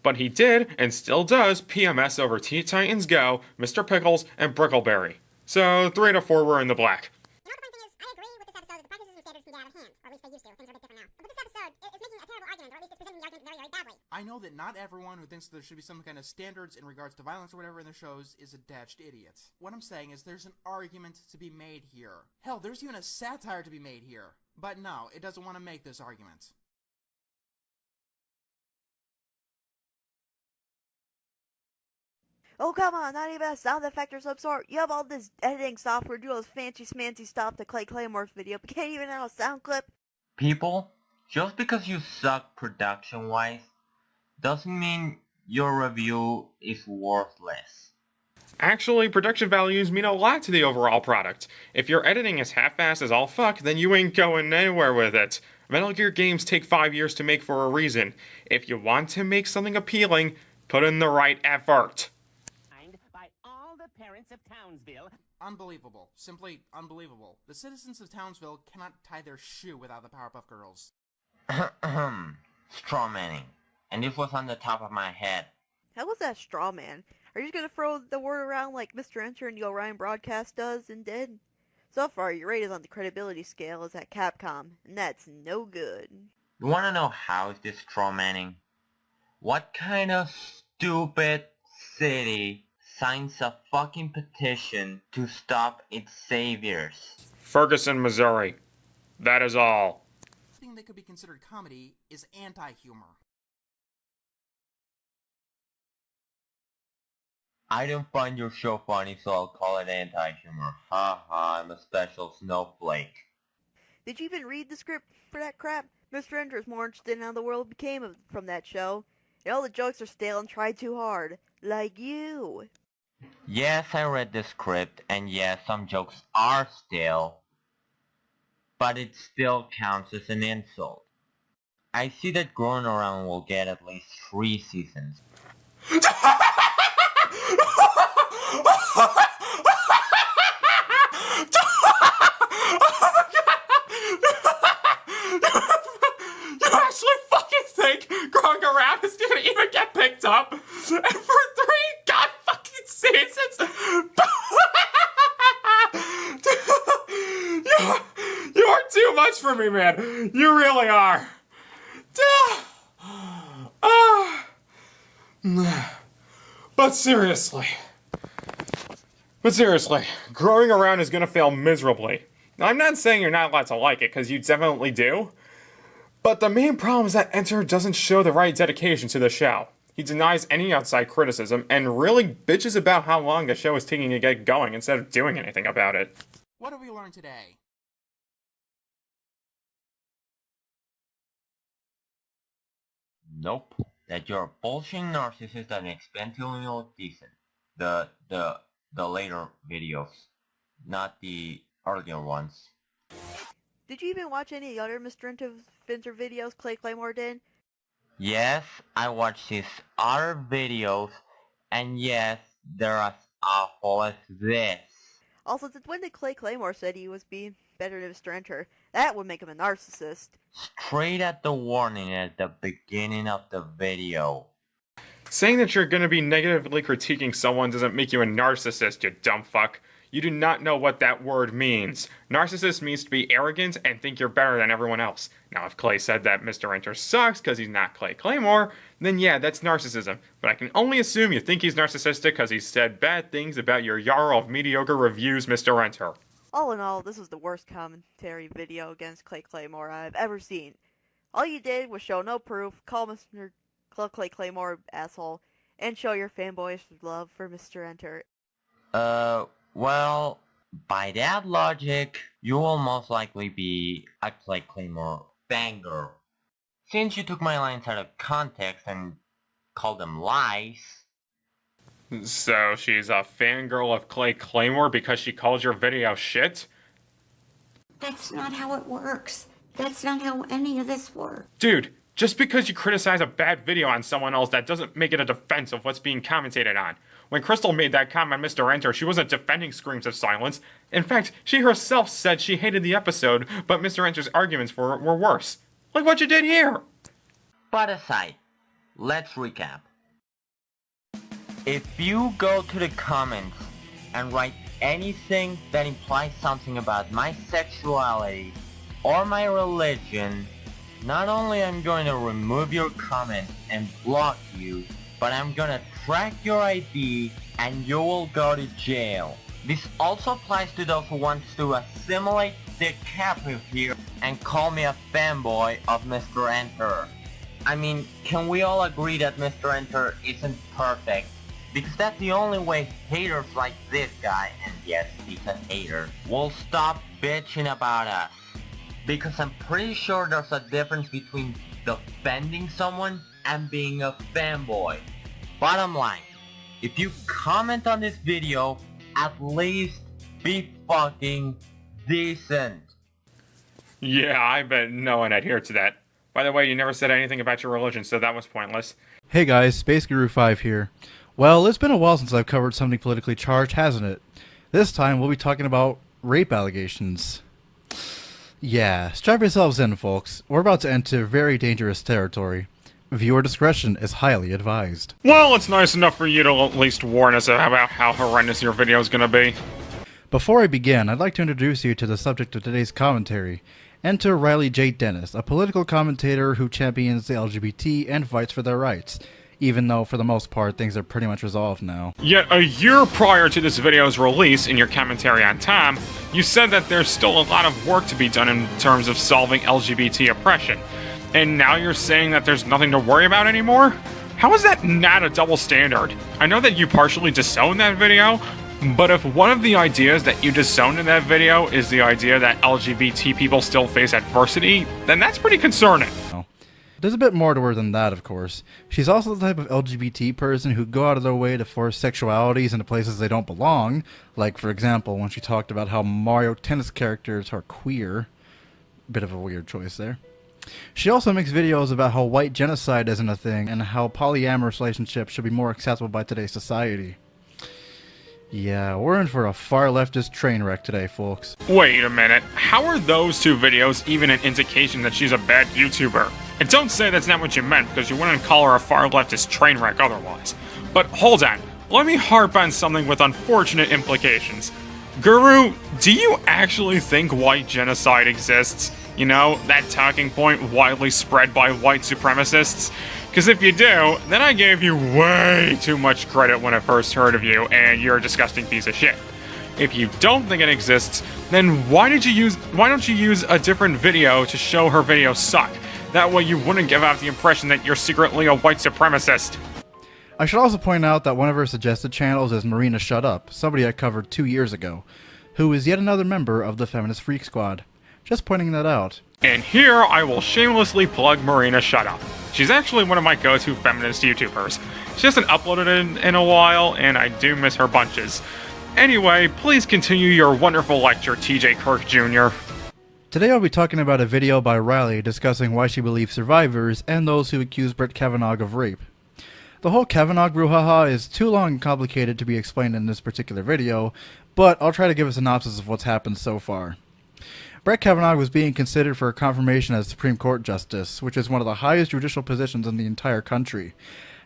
But he did, and still does, PMS over Teen Titans Go, Mr. Pickles, and Brickleberry. So 3 to 4 were in the black. I know that not everyone who thinks there should be some kind of standards in regards to violence or whatever in their shows is a dashed idiot. What I'm saying is there's an argument to be made here. Hell, there's even a satire to be made here. But no, it doesn't want to make this argument. Oh, come on, not even a sound effect or some sort. You have all this editing software, do all this fancy smancy stuff to Clay Claymore's video, but can't even have a sound clip? People, just because you suck production-wise, doesn't mean your review is worthless. Actually, production values mean a lot to the overall product. If your editing is half-assed as all fuck, then you ain't going anywhere with it. Metal Gear games take 5 years to make for a reason. If you want to make something appealing, put in the right effort. By all the parents of Townsville. Unbelievable. Simply unbelievable. The citizens of Townsville cannot tie their shoe without the Powerpuff Girls. Straw manning. And this was on the top of my head. How was that straw man? Are you just gonna throw the word around like Mr. Enter and the Orion broadcast does and did? So far, your rating on the credibility scale is at Capcom, and that's no good. You wanna know how is this straw manning? What kind of stupid city signs a fucking petition to stop its saviors? Ferguson, Missouri. That is all. Anything that could be considered comedy is anti-humor. I don't find your show funny, so I'll call it anti-humor. Ha ha, I'm a special snowflake. Did you even read the script for that crap? Mr. Enter is more interested in how the world became from that show. And all the jokes are stale and tried too hard. Like you. Yes, I read the script, and yes, some jokes are stale. But it still counts as an insult. I see that Growing Around will get at least 3 seasons. You actually fucking think Growing Around is gonna even get picked up? And for 3 god fucking seasons? You are too much for me, man. You really are. But seriously, Growing Around is gonna fail miserably. Now, I'm not saying you're not allowed to like it, because you definitely do. But the main problem is that Enter doesn't show the right dedication to the show. He denies any outside criticism, and really bitches about how long the show is taking to get going instead of doing anything about it. What have we learned today? Nope. That you're a bullshitting narcissist that expect to look decent. The later videos, not the earlier ones. Did you even watch any other Mr. Enter videos Clay Claymore did? Yes, I watched his other videos, and yes, they're as awful as this. Also, since when did Clay Claymore said he was being better than Mr. Enter? That would make him a narcissist. Straight at the warning at the beginning of the video. Saying that you're gonna be negatively critiquing someone doesn't make you a narcissist, you dumb fuck. You do not know what that word means. Narcissist means to be arrogant and think you're better than everyone else. Now, if Clay said that Mr. Enter sucks because he's not Clay Claymore, then yeah, that's narcissism. But I can only assume you think he's narcissistic because he said bad things about your Yarl of mediocre reviews, Mr. Enter. All in all, this was the worst commentary video against Clay Claymore I've ever seen. All you did was show no proof, call Mr. Clay Claymore asshole, and show your fanboyish love for Mr. Enter. Well, by that logic, you will most likely be a Clay Claymore fangirl. Since you took my lines out of context and called them lies. So she's a fangirl of Clay Claymore because she called your video shit? That's not how it works. That's not how any of this works. Dude, just because you criticize a bad video on someone else, that doesn't make it a defense of what's being commentated on. When Crystal made that comment on Mr. Enter, she wasn't defending Screams of Silence. In fact, she herself said she hated the episode, but Mr. Enter's arguments for it were worse. Like what you did here. But aside, let's recap. If you go to the comments and write anything that implies something about my sexuality or my religion, not only am I going to remove your comment and block you, but I'm gonna track your ID and you will go to jail. This also applies to those who want to assimilate DiCaprio here and call me a fanboy of Mr. Enter. I mean, can we all agree that Mr. Enter isn't perfect Because that's the only way haters like this guy, and yes, he's a hater, will stop bitching about us. Because I'm pretty sure there's a difference between defending someone and being a fanboy. Bottom line, if you comment on this video, at least be fucking decent. Yeah, I bet no one adhered to that. By the way, you never said anything about your religion, so that was pointless. Hey guys, Space Guru 5 here. Well, it's been a while since I've covered something politically charged, hasn't it? This time we'll be talking about rape allegations. Yeah, strap yourselves in, folks. We're about to enter very dangerous territory. Viewer discretion is highly advised. Well, it's nice enough for you to at least warn us about how horrendous your video is gonna be. Before I begin, I'd like to introduce you to the subject of today's commentary. Enter Riley J. Dennis, a political commentator who champions the LGBT and fights for their rights, even though for the most part things are pretty much resolved now. Yet a year prior to this video's release, in your commentary on Tom, you said that there's still a lot of work to be done in terms of solving LGBT oppression. And now you're saying that there's nothing to worry about anymore? How is that not a double standard? I know that you partially disowned that video, but if one of the ideas that you disowned in that video is the idea that LGBT people still face adversity, then that's pretty concerning. There's a bit more to her than that, of course. She's also the type of LGBT person who'd go out of their way to force sexualities into places they don't belong, like, for example, when she talked about how Mario Tennis characters are queer. Bit of a weird choice there. She also makes videos about how white genocide isn't a thing, and how polyamorous relationships should be more acceptable by today's society. Yeah, we're in for a far leftist train wreck today, folks. Wait a minute, how are those two videos even an indication that she's a bad YouTuber? And don't say that's not what you meant, because you wouldn't call her a far leftist train wreck otherwise. But hold on, let me harp on something with unfortunate implications. Guru, do you actually think white genocide exists? You know, that talking point widely spread by white supremacists? Because if you do, then I gave you way too much credit when I first heard of you, and you're a disgusting piece of shit. If you don't think it exists, then why don't you use a different video to show her videos suck? That way you wouldn't give out the impression that you're secretly a white supremacist. I should also point out that one of her suggested channels is Marina Shut Up, somebody I covered 2 years ago, who is yet another member of the Feminist Freak Squad. Just pointing that out. And here I will shamelessly plug Marina Shut Up. She's actually one of my go-to feminist YouTubers. She hasn't uploaded in a while, and I do miss her bunches. Anyway, please continue your wonderful lecture, TJ Kirk Jr. Today I'll be talking about a video by Riley discussing why she believes survivors and those who accuse Brett Kavanaugh of rape. The whole Kavanaugh brouhaha is too long and complicated to be explained in this particular video, but I'll try to give a synopsis of what's happened so far. Brett Kavanaugh was being considered for confirmation as Supreme Court Justice, which is one of the highest judicial positions in the entire country.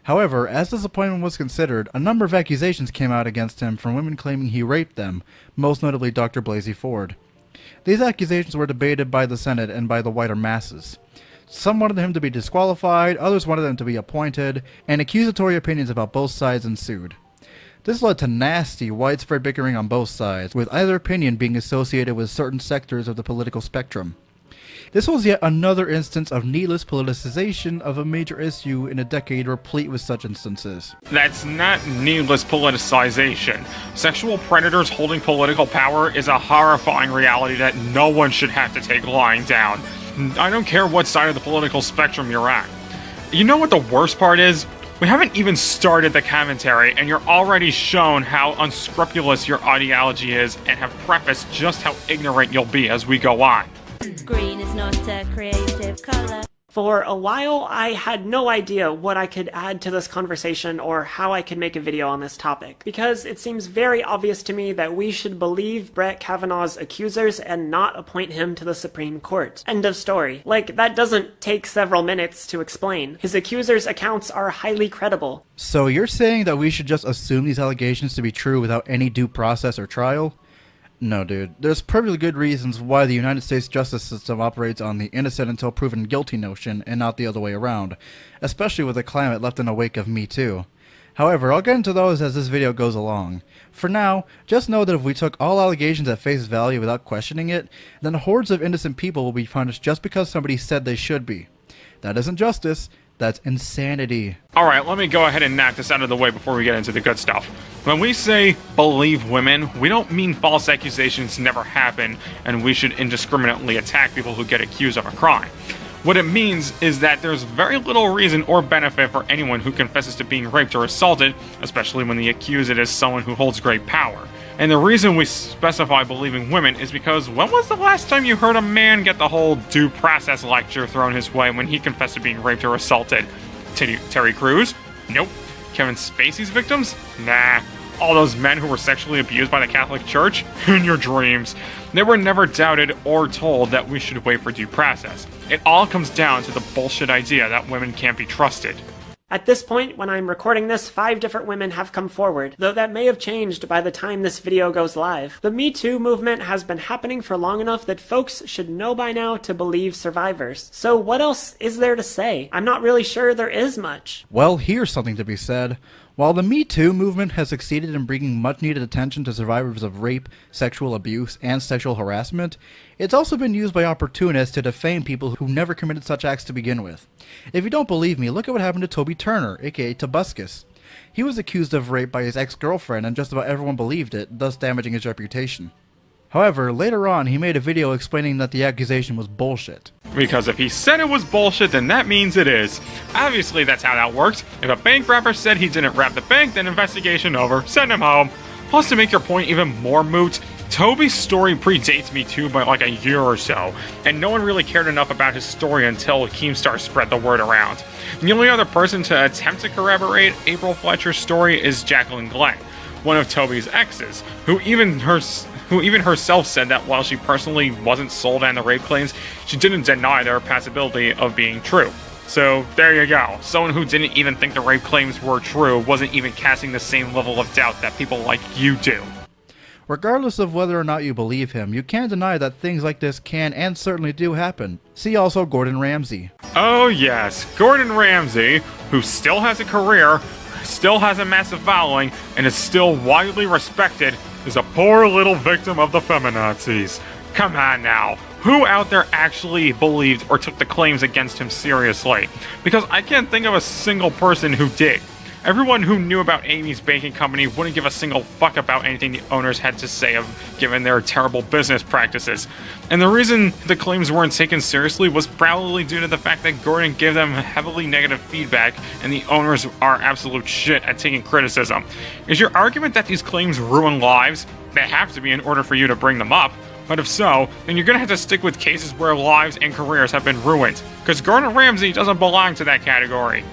However, as this appointment was considered, a number of accusations came out against him from women claiming he raped them, most notably Dr. Blasey Ford. These accusations were debated by the Senate and by the wider masses. Some wanted him to be disqualified, others wanted him to be appointed, and accusatory opinions about both sides ensued. This led to nasty, widespread bickering on both sides, with either opinion being associated with certain sectors of the political spectrum. This was yet another instance of needless politicization of a major issue in a decade replete with such instances. That's not needless politicization. Sexual predators holding political power is a horrifying reality that no one should have to take lying down. I don't care what side of the political spectrum you're at. You know what the worst part is? We haven't even started the commentary, and you're already shown how unscrupulous your ideology is and have prefaced just how ignorant you'll be as we go on. Green is not a creative color. For a while, I had no idea what I could add to this conversation or how I could make a video on this topic, because it seems very obvious to me that we should believe Brett Kavanaugh's accusers and not appoint him to the Supreme Court. End of story. Like, that doesn't take several minutes to explain. His accusers' accounts are highly credible. So you're saying that we should just assume these allegations to be true without any due process or trial? No, dude. There's perfectly good reasons why the United States justice system operates on the innocent until proven guilty notion and not the other way around, especially with the climate left in the wake of Me Too. However, I'll get into those as this video goes along. For now, just know that if we took all allegations at face value without questioning it, then hordes of innocent people will be punished just because somebody said they should be. That isn't justice, That's insanity. Alright, let me go ahead and knock this out of the way before we get into the good stuff. When we say believe women, we don't mean false accusations never happen and we should indiscriminately attack people who get accused of a crime. What it means is that there's very little reason or benefit for anyone who confesses to being raped or assaulted, especially when the accused is someone who holds great power. And the reason we specify believing women is because when was the last time you heard a man get the whole due process lecture thrown his way when he confessed to being raped or assaulted? Terry Crews? Nope. Kevin Spacey's victims? Nah. All those men who were sexually abused by the Catholic Church? In your dreams. They were never doubted or told that we should wait for due process. It all comes down to the bullshit idea that women can't be trusted. At this point, when I'm recording this, 5 different women have come forward, though that may have changed by the time this video goes live. The Me Too movement has been happening for long enough that folks should know by now to believe survivors. So what else is there to say? I'm not really sure there is much. Well, here's something to be said. While the Me Too movement has succeeded in bringing much-needed attention to survivors of rape, sexual abuse, and sexual harassment, it's also been used by opportunists to defame people who never committed such acts to begin with. If you don't believe me, look at what happened to Toby Turner, aka Tobuscus. He was accused of rape by his ex-girlfriend and just about everyone believed it, thus damaging his reputation. However, later on, he made a video explaining that the accusation was bullshit. Because if he said it was bullshit, then that means it is. Obviously, that's how that works. If a bank robber said he didn't rob the bank, then investigation over. Send him home. Plus, to make your point even more moot, Toby's story predates Me Too by like a year or so, and no one really cared enough about his story until Keemstar spread the word around. The only other person to attempt to corroborate April Fletcher's story is Jacqueline Glenn, one of Toby's exes, who even herself said that while she personally wasn't sold on the rape claims, she didn't deny their possibility of being true. So there you go. Someone who didn't even think the rape claims were true wasn't even casting the same level of doubt that people like you do. Regardless of whether or not you believe him, you can't deny that things like this can and certainly do happen. See also Gordon Ramsay. Oh yes, Gordon Ramsay, who still has a career, still has a massive following, and is still widely respected, is a poor little victim of the feminazis. Come on now. Who out there actually believed or took the claims against him seriously? Because I can't think of a single person who did. Everyone who knew about Amy's baking company wouldn't give a single fuck about anything the owners had to say given their terrible business practices. And the reason the claims weren't taken seriously was probably due to the fact that Gordon gave them heavily negative feedback and the owners are absolute shit at taking criticism. Is your argument that these claims ruin lives? They have to be in order for you to bring them up. But if so, then you're gonna have to stick with cases where lives and careers have been ruined. Because Gordon Ramsay doesn't belong to that category.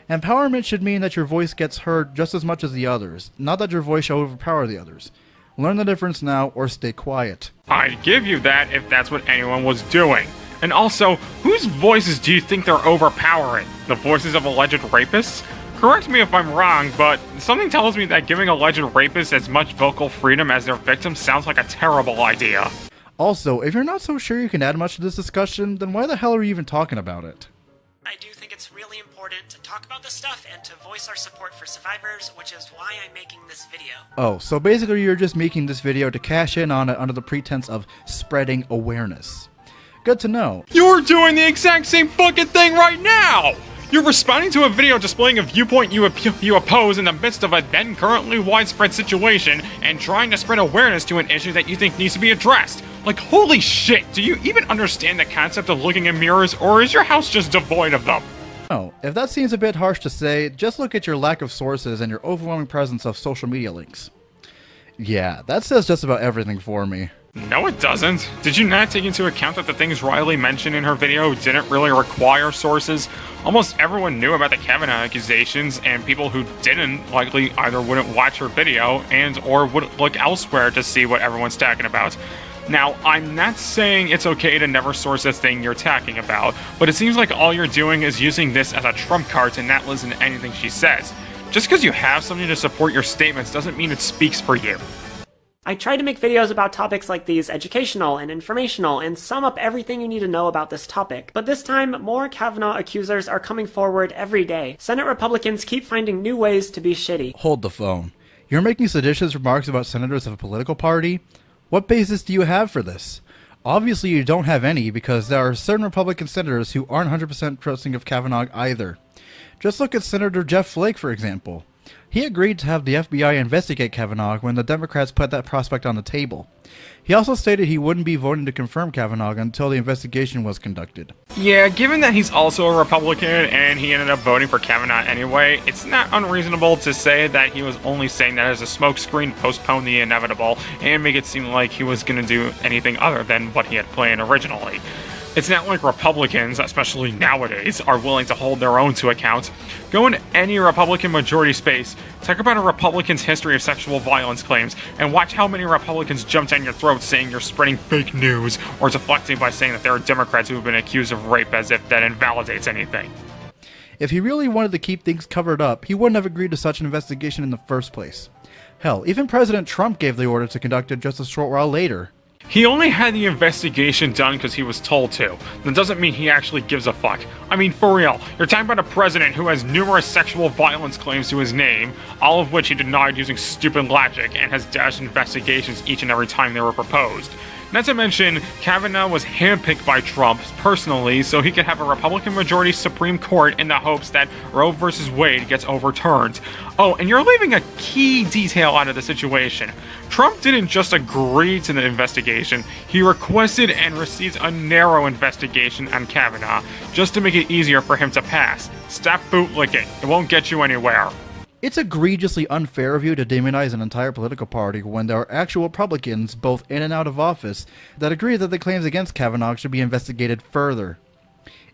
Empowerment should mean that your voice gets heard just as much as the others, not that your voice shall overpower the others. Learn the difference now or stay quiet. I'd give you that if that's what anyone was doing. And also, whose voices do you think they're overpowering? The voices of alleged rapists? Correct me if I'm wrong, but something tells me that giving alleged rapists as much vocal freedom as their victims sounds like a terrible idea. Also, if you're not so sure you can add much to this discussion, then why the hell are you even talking about it? I do think it's really important to talk about this stuff and to voice our support for survivors, which is why I'm making this video. Oh, so basically you're just making this video to cash in on it under the pretense of spreading awareness. Good to know. You're doing the exact same fucking thing right now! You're responding to a video displaying a viewpoint you oppose in the midst of a then currently widespread situation and trying to spread awareness to an issue that you think needs to be addressed. Like, holy shit, do you even understand the concept of looking in mirrors, or is your house just devoid of them? No, if that seems a bit harsh to say, just look at your lack of sources and your overwhelming presence of social media links. Yeah, that says just about everything for me. No, it doesn't. Did you not take into account that the things Riley mentioned in her video didn't really require sources? Almost everyone knew about the Kavanaugh accusations, and people who didn't likely either wouldn't watch her video and or would look elsewhere to see what everyone's talking about. Now, I'm not saying it's okay to never source a thing you're talking about, but it seems like all you're doing is using this as a trump card to not listen to anything she says. Just because you have something to support your statements doesn't mean it speaks for you. I try to make videos about topics like these educational and informational and sum up everything you need to know about this topic. But this time, more Kavanaugh accusers are coming forward every day. Senate Republicans keep finding new ways to be shitty. Hold the phone. You're making seditious remarks about senators of a political party? What basis do you have for this? Obviously you don't have any, because there are certain Republican senators who aren't 100% trusting of Kavanaugh either. Just look at Senator Jeff Flake, for example. He agreed to have the FBI investigate Kavanaugh when the Democrats put that prospect on the table. He also stated he wouldn't be voting to confirm Kavanaugh until the investigation was conducted. Yeah, given that he's also a Republican and he ended up voting for Kavanaugh anyway, it's not unreasonable to say that he was only saying that as a smokescreen to postpone the inevitable and make it seem like he was going to do anything other than what he had planned originally. It's not like Republicans, especially nowadays, are willing to hold their own to account. Go into any Republican majority space, talk about a Republican's history of sexual violence claims, and watch how many Republicans jump down your throat saying you're spreading fake news, or deflecting by saying that there are Democrats who have been accused of rape as if that invalidates anything. If he really wanted to keep things covered up, he wouldn't have agreed to such an investigation in the first place. Hell, even President Trump gave the order to conduct it just a short while later. He only had the investigation done because he was told to. That doesn't mean he actually gives a fuck. I mean, for real, you're talking about a president who has numerous sexual violence claims to his name, all of which he denied using stupid logic, and has dashed investigations each and every time they were proposed. Not to mention, Kavanaugh was handpicked by Trump personally so he could have a Republican majority Supreme Court in the hopes that Roe vs. Wade gets overturned. Oh, and you're leaving a key detail out of the situation. Trump didn't just agree to the investigation, he requested and received a narrow investigation on Kavanaugh, just to make it easier for him to pass. Stop bootlicking, it won't get you anywhere. It's egregiously unfair of you to demonize an entire political party when there are actual Republicans, both in and out of office, that agree that the claims against Kavanaugh should be investigated further.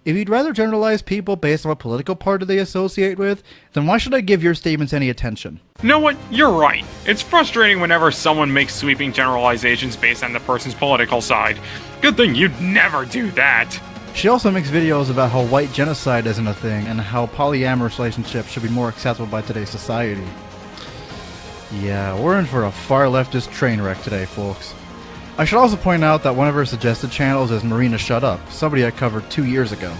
If you'd rather generalize people based on what political party they associate with, then why should I give your statements any attention? You know what? You're right. It's frustrating whenever someone makes sweeping generalizations based on the person's political side. Good thing you'd never do that. She also makes videos about how white genocide isn't a thing and how polyamorous relationships should be more acceptable by today's society. Yeah, we're in for a far leftist train wreck today, folks. I should also point out that one of her suggested channels is Marina Shut Up, somebody I covered 2 years ago,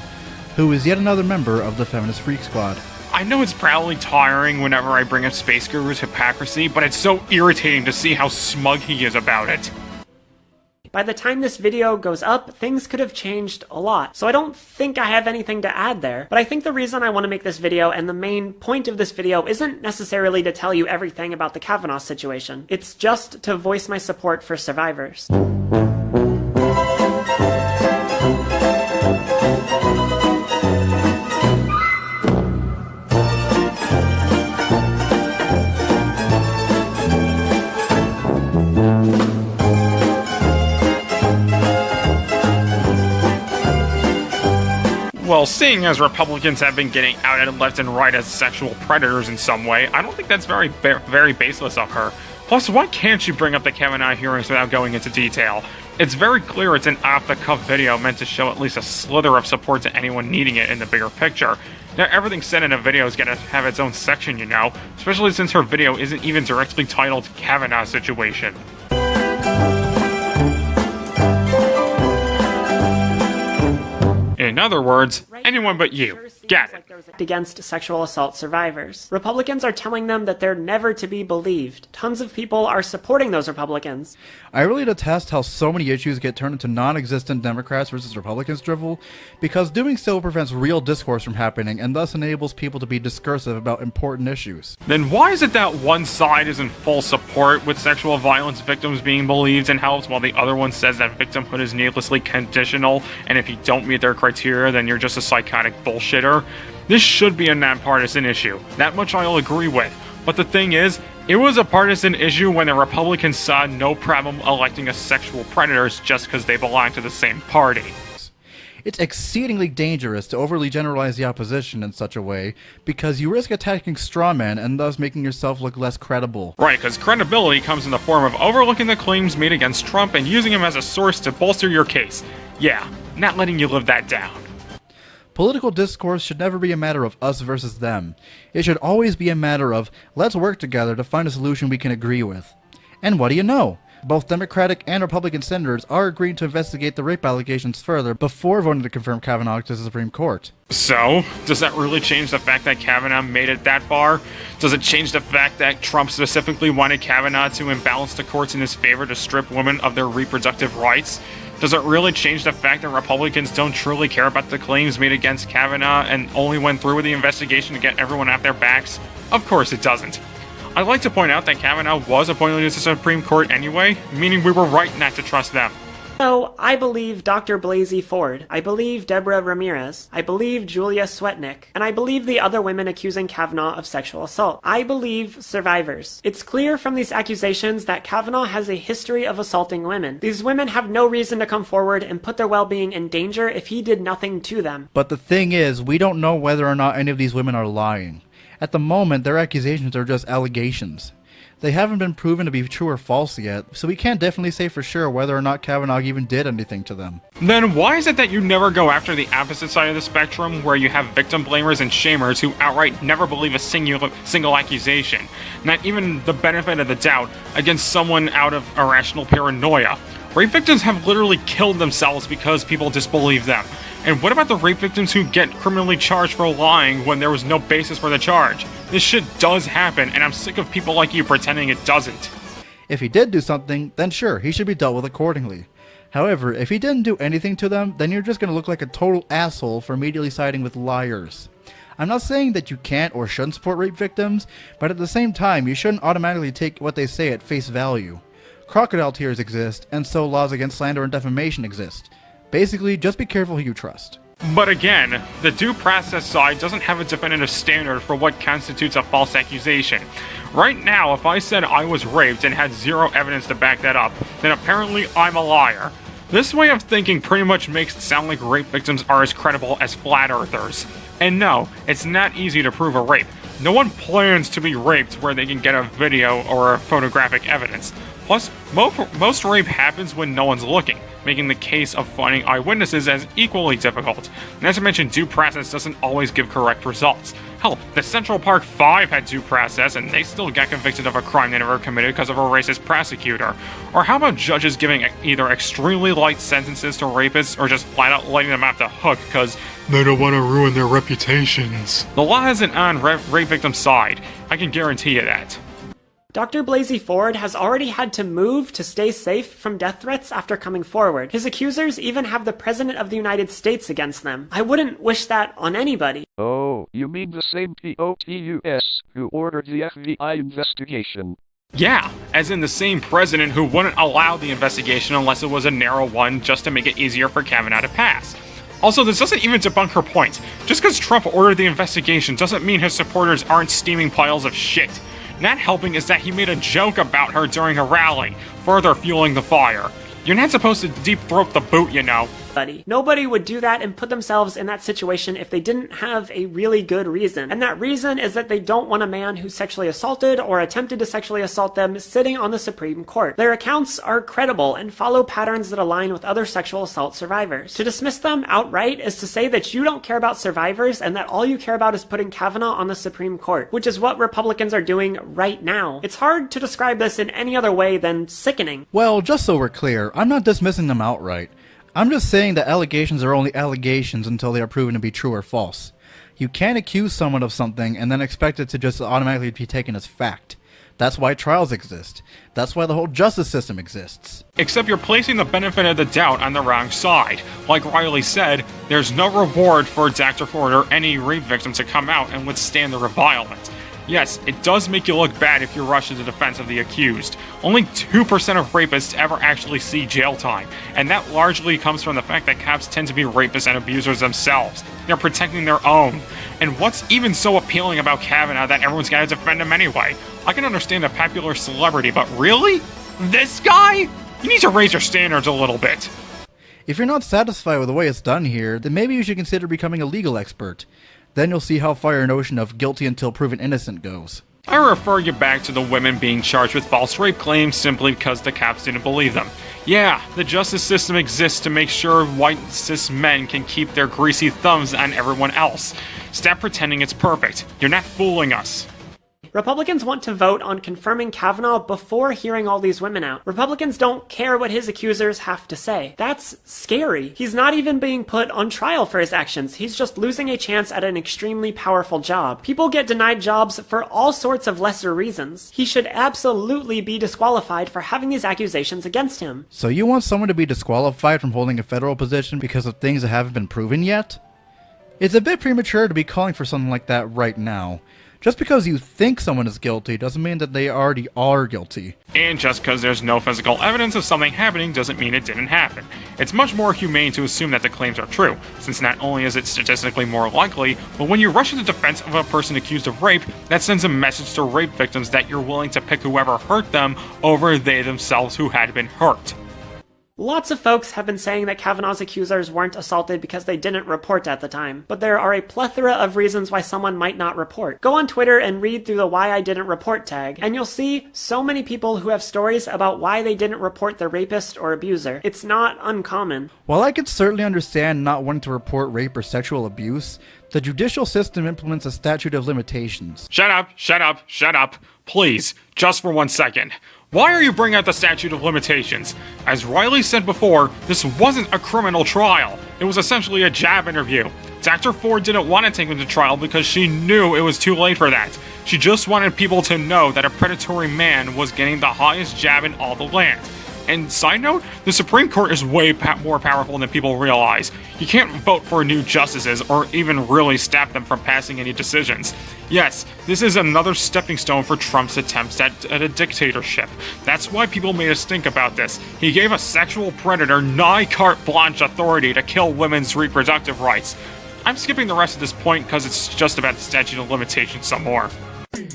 who is yet another member of the Feminist Freak Squad. I know it's probably tiring whenever I bring up Space Guru's hypocrisy, but it's so irritating to see how smug he is about it. By the time this video goes up, things could have changed a lot. So I don't think I have anything to add there. But I think the reason I want to make this video, and the main point of this video, isn't necessarily to tell you everything about the Kavanaugh situation. It's just to voice my support for survivors. Well, seeing as Republicans have been getting outed left and right as sexual predators in some way, I don't think that's very baseless of her. Plus, why can't she bring up the Kavanaugh hearings without going into detail? It's very clear it's an off-the-cuff video meant to show at least a slither of support to anyone needing it in the bigger picture. Now, everything said in a video is gonna have its own section, you know, especially since her video isn't even directly titled Kavanaugh Situation. In other words, anyone but you. Get it. Against sexual assault survivors. Republicans are telling them that they're never to be believed. Tons of people are supporting those Republicans. I really detest how so many issues get turned into non-existent Democrats versus Republicans drivel, because doing so prevents real discourse from happening and thus enables people to be discursive about important issues. Then why is it that one side is in full support with sexual violence victims being believed and helped, while the other one says that victimhood is needlessly conditional, and if you don't meet their criteria, then you're just a psychotic bullshitter? This should be a nonpartisan issue. That much I'll agree with. But the thing is, it was a partisan issue when the Republicans saw no problem electing as sexual predators just because they belong to the same party. It's exceedingly dangerous to overly generalize the opposition in such a way, because you risk attacking strawmen and thus making yourself look less credible. Right, because credibility comes in the form of overlooking the claims made against Trump and using him as a source to bolster your case. Yeah, not letting you live that down. Political discourse should never be a matter of us versus them. It should always be a matter of, let's work together to find a solution we can agree with. And what do you know? Both Democratic and Republican senators are agreeing to investigate the rape allegations further before voting to confirm Kavanaugh to the Supreme Court. So, does that really change the fact that Kavanaugh made it that far? Does it change the fact that Trump specifically wanted Kavanaugh to imbalance the courts in his favor to strip women of their reproductive rights? Does it really change the fact that Republicans don't truly care about the claims made against Kavanaugh and only went through with the investigation to get everyone off their backs? Of course it doesn't. I'd like to point out that Kavanaugh was appointed to the Supreme Court anyway, meaning we were right not to trust them. So, I believe Dr. Blasey Ford, I believe Deborah Ramirez, I believe Julia Swetnick, and I believe the other women accusing Kavanaugh of sexual assault. I believe survivors. It's clear from these accusations that Kavanaugh has a history of assaulting women. These women have no reason to come forward and put their well-being in danger if he did nothing to them. But the thing is, we don't know whether or not any of these women are lying. At the moment, their accusations are just allegations. They haven't been proven to be true or false yet, so we can't definitely say for sure whether or not Kavanaugh even did anything to them. Then why is it that you never go after the opposite side of the spectrum, where you have victim blamers and shamers who outright never believe a single accusation, not even the benefit of the doubt, against someone out of irrational paranoia? Rape victims have literally killed themselves because people disbelieve them. And what about the rape victims who get criminally charged for lying when there was no basis for the charge? This shit does happen, and I'm sick of people like you pretending it doesn't. If he did do something, then sure, he should be dealt with accordingly. However, if he didn't do anything to them, then you're just going to look like a total asshole for immediately siding with liars. I'm not saying that you can't or shouldn't support rape victims, but at the same time, you shouldn't automatically take what they say at face value. Crocodile tears exist, and so laws against slander and defamation exist. Basically, just be careful who you trust. But again, the due process side doesn't have a definitive standard for what constitutes a false accusation. Right now, if I said I was raped and had zero evidence to back that up, then apparently I'm a liar. This way of thinking pretty much makes it sound like rape victims are as credible as flat earthers. And no, it's not easy to prove a rape. No one plans to be raped where they can get a video or a photographic evidence. Plus, most rape happens when no one's looking, making the case of finding eyewitnesses as equally difficult. And as I mentioned, due process doesn't always give correct results. Hell, the Central Park 5 had due process and they still got convicted of a crime they never committed because of a racist prosecutor. Or how about judges giving either extremely light sentences to rapists or just flat out letting them off the hook because they don't want to ruin their reputations? The law isn't on rape victims' side, I can guarantee you that. Dr. Blasey Ford has already had to move to stay safe from death threats after coming forward. His accusers even have the President of the United States against them. I wouldn't wish that on anybody. Oh, you mean the same POTUS who ordered the FBI investigation? Yeah, as in the same president who wouldn't allow the investigation unless it was a narrow one just to make it easier for Kavanaugh to pass. Also, this doesn't even debunk her point. Just because Trump ordered the investigation doesn't mean his supporters aren't steaming piles of shit. Not helping is that he made a joke about her during a rally, further fueling the fire. You're not supposed to deep-throat the boot, you know. Nobody would do that and put themselves in that situation if they didn't have a really good reason. And that reason is that they don't want a man who sexually assaulted or attempted to sexually assault them sitting on the Supreme Court. Their accounts are credible and follow patterns that align with other sexual assault survivors. To dismiss them outright is to say that you don't care about survivors and that all you care about is putting Kavanaugh on the Supreme Court, which is what Republicans are doing right now. It's hard to describe this in any other way than sickening. Well, just so we're clear, I'm not dismissing them outright. I'm just saying that allegations are only allegations until they are proven to be true or false. You can't accuse someone of something and then expect it to just automatically be taken as fact. That's why trials exist. That's why the whole justice system exists. Except you're placing the benefit of the doubt on the wrong side. Like Riley said, there's no reward for Dr. Ford or any rape victim to come out and withstand the revilement. Yes, it does make you look bad if you rush to the defense of the accused. Only 2% of rapists ever actually see jail time, and that largely comes from the fact that cops tend to be rapists and abusers themselves. They're protecting their own. And what's even so appealing about Kavanaugh that everyone's gotta defend him anyway? I can understand a popular celebrity, but really? This guy? You need to raise your standards a little bit. If you're not satisfied with the way it's done here, then maybe you should consider becoming a legal expert. Then you'll see how far your notion of guilty until proven innocent goes. I refer you back to the women being charged with false rape claims simply because the cops didn't believe them. Yeah, the justice system exists to make sure white cis men can keep their greasy thumbs on everyone else. Stop pretending it's perfect. You're not fooling us. Republicans want to vote on confirming Kavanaugh before hearing all these women out. Republicans don't care what his accusers have to say. That's scary. He's not even being put on trial for his actions. He's just losing a chance at an extremely powerful job. People get denied jobs for all sorts of lesser reasons. He should absolutely be disqualified for having these accusations against him. So you want someone to be disqualified from holding a federal position because of things that haven't been proven yet? It's a bit premature to be calling for something like that right now. Just because you think someone is guilty doesn't mean that they already are guilty. And just because there's no physical evidence of something happening doesn't mean it didn't happen. It's much more humane to assume that the claims are true, since not only is it statistically more likely, but when you rush to the defense of a person accused of rape, that sends a message to rape victims that you're willing to pick whoever hurt them over they themselves who had been hurt. Lots of folks have been saying that Kavanaugh's accusers weren't assaulted because they didn't report at the time, but there are a plethora of reasons why someone might not report. Go on Twitter and read through the Why I Didn't Report tag, and you'll see so many people who have stories about why they didn't report the rapist or abuser. It's not uncommon. While I could certainly understand not wanting to report rape or sexual abuse, the judicial system implements a statute of limitations. Shut up, shut up, shut up. Please, just for 1 second. Why are you bringing up the statute of limitations? As Riley said before, this wasn't a criminal trial. It was essentially a jab interview. Dr. Ford didn't want to take him to trial because she knew it was too late for that. She just wanted people to know that a predatory man was getting the highest jab in all the land. And side note, the Supreme Court is way more powerful than people realize. You can't vote for new justices or even really stop them from passing any decisions. Yes, this is another stepping stone for Trump's attempts at a dictatorship. That's why people made us think about this. He gave a sexual predator nigh carte blanche authority to kill women's reproductive rights. I'm skipping the rest of this point because it's just about the statute of limitations some more.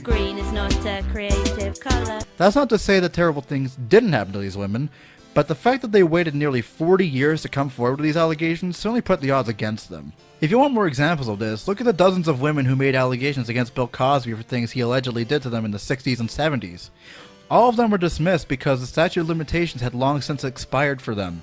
Green is not a creative color. That's not to say that terrible things didn't happen to these women, but the fact that they waited nearly 40 years to come forward with these allegations certainly put the odds against them. If you want more examples of this, look at the dozens of women who made allegations against Bill Cosby for things he allegedly did to them in the 60s and 70s. All of them were dismissed because the statute of limitations had long since expired for them.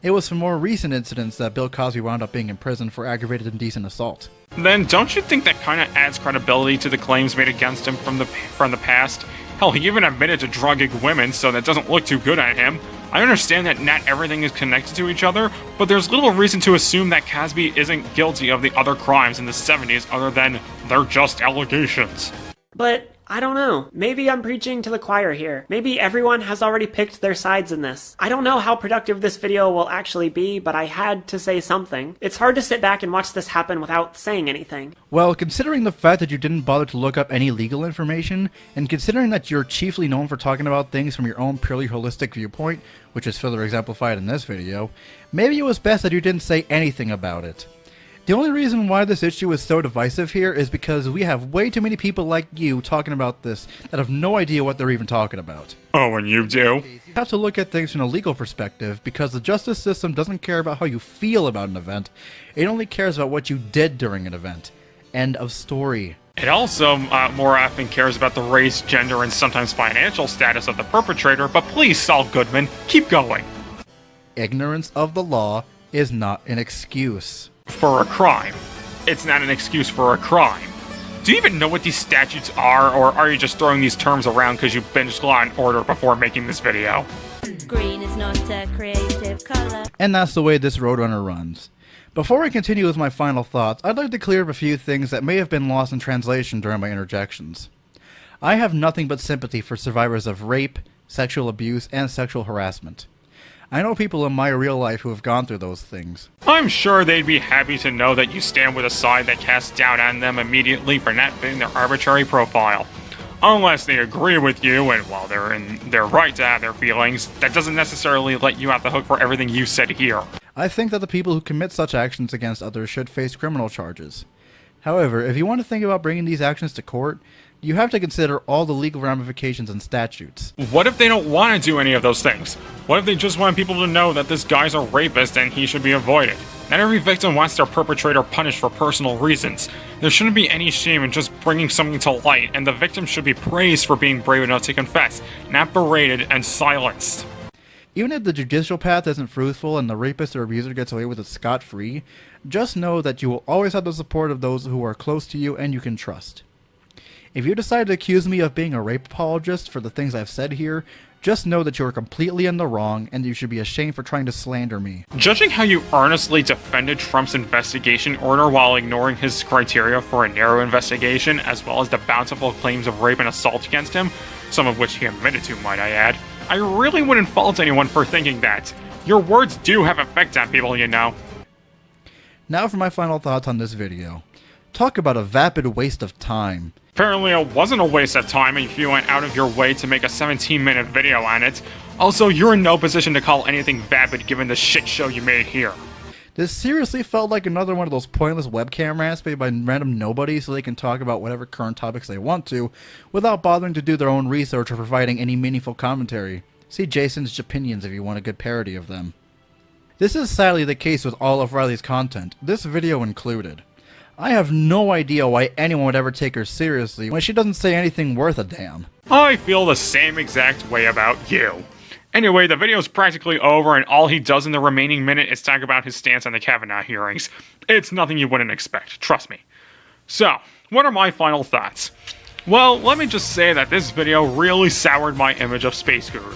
It was for more recent incidents that Bill Cosby wound up being in prison for aggravated indecent assault. Then don't you think that kind of adds credibility to the claims made against him from the past? Hell, he even admitted to drugging women, so that doesn't look too good on him. I understand that not everything is connected to each other, but there's little reason to assume that Cosby isn't guilty of the other crimes in the 70s other than they're just allegations. But I don't know. Maybe I'm preaching to the choir here. Maybe everyone has already picked their sides in this. I don't know how productive this video will actually be, but I had to say something. It's hard to sit back and watch this happen without saying anything. Well, considering the fact that you didn't bother to look up any legal information, and considering that you're chiefly known for talking about things from your own purely holistic viewpoint, which is further exemplified in this video, maybe it was best that you didn't say anything about it. The only reason why this issue is so divisive here is because we have way too many people like you talking about this that have no idea what they're even talking about. Oh, and you do? You have to look at things from a legal perspective because the justice system doesn't care about how you feel about an event. It only cares about what you did during an event. End of story. It also more often cares about the race, gender, and sometimes financial status of the perpetrator, but please, Saul Goodman, keep going. Ignorance of the law is not an excuse. For a crime. It's not an excuse for a crime. Do you even know what these statutes are, or are you just throwing these terms around because you binged Law and Order before making this video? Green is not a creative color. And that's the way this Roadrunner runs. Before I continue with my final thoughts, I'd like to clear up a few things that may have been lost in translation during my interjections. I have nothing but sympathy for survivors of rape, sexual abuse, and sexual harassment. I know people in my real life who have gone through those things. I'm sure they'd be happy to know that you stand with a side that casts doubt on them immediately for not fitting their arbitrary profile. Unless they agree with you, and while they're in their right to have their feelings, that doesn't necessarily let you off the hook for everything you said here. I think that the people who commit such actions against others should face criminal charges. However, if you want to think about bringing these actions to court, you have to consider all the legal ramifications and statutes. What if they don't want to do any of those things? What if they just want people to know that this guy's a rapist and he should be avoided? Not every victim wants their perpetrator punished for personal reasons. There shouldn't be any shame in just bringing something to light, and the victim should be praised for being brave enough to confess, not berated and silenced. Even if the judicial path isn't fruitful and the rapist or abuser gets away with it scot-free, just know that you will always have the support of those who are close to you and you can trust. If you decide to accuse me of being a rape apologist for the things I've said here, just know that you are completely in the wrong and you should be ashamed for trying to slander me. Judging how you earnestly defended Trump's investigation order while ignoring his criteria for a narrow investigation, as well as the bountiful claims of rape and assault against him, some of which he admitted to, might I add, I really wouldn't fault anyone for thinking that. Your words do have effect on people, you know. Now for my final thoughts on this video. Talk about a vapid waste of time. Apparently it wasn't a waste of time if you went out of your way to make a 17-minute video on it. Also, you're in no position to call anything vapid given the shit show you made here. This seriously felt like another one of those pointless webcam rants made by random nobodies so they can talk about whatever current topics they want to, without bothering to do their own research or providing any meaningful commentary. See Jason's Japinions if you want a good parody of them. This is sadly the case with all of Riley's content, this video included. I have no idea why anyone would ever take her seriously when she doesn't say anything worth a damn. I feel the same exact way about you. Anyway, the video's practically over and all he does in the remaining minute is talk about his stance on the Kavanaugh hearings. It's nothing you wouldn't expect, trust me. So, what are my final thoughts? Well, let me just say that this video really soured my image of Space Guru.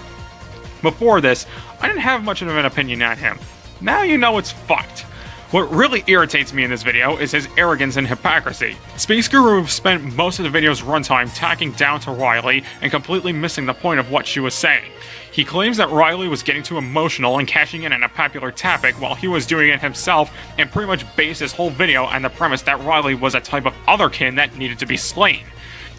Before this, I didn't have much of an opinion on him. Now you know it's fucked. What really irritates me in this video is his arrogance and hypocrisy. Space Guru spent most of the video's runtime talking down to Riley and completely missing the point of what she was saying. He claims that Riley was getting too emotional and cashing in on a popular topic while he was doing it himself, and pretty much based his whole video on the premise that Riley was a type of otherkin that needed to be slain.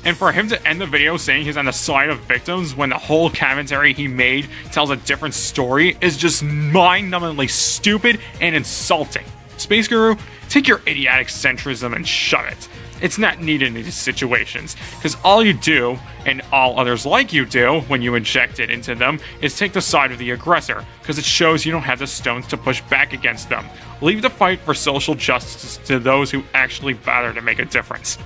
And for him to end the video saying he's on the side of victims when the whole commentary he made tells a different story is just mind-numbingly stupid and insulting. Space Guru, take your idiotic centrism and shove it. It's not needed in these situations, because all you do, and all others like you do, when you inject it into them, is take the side of the aggressor, because it shows you don't have the stones to push back against them. Leave the fight for social justice to those who actually bother to make a difference.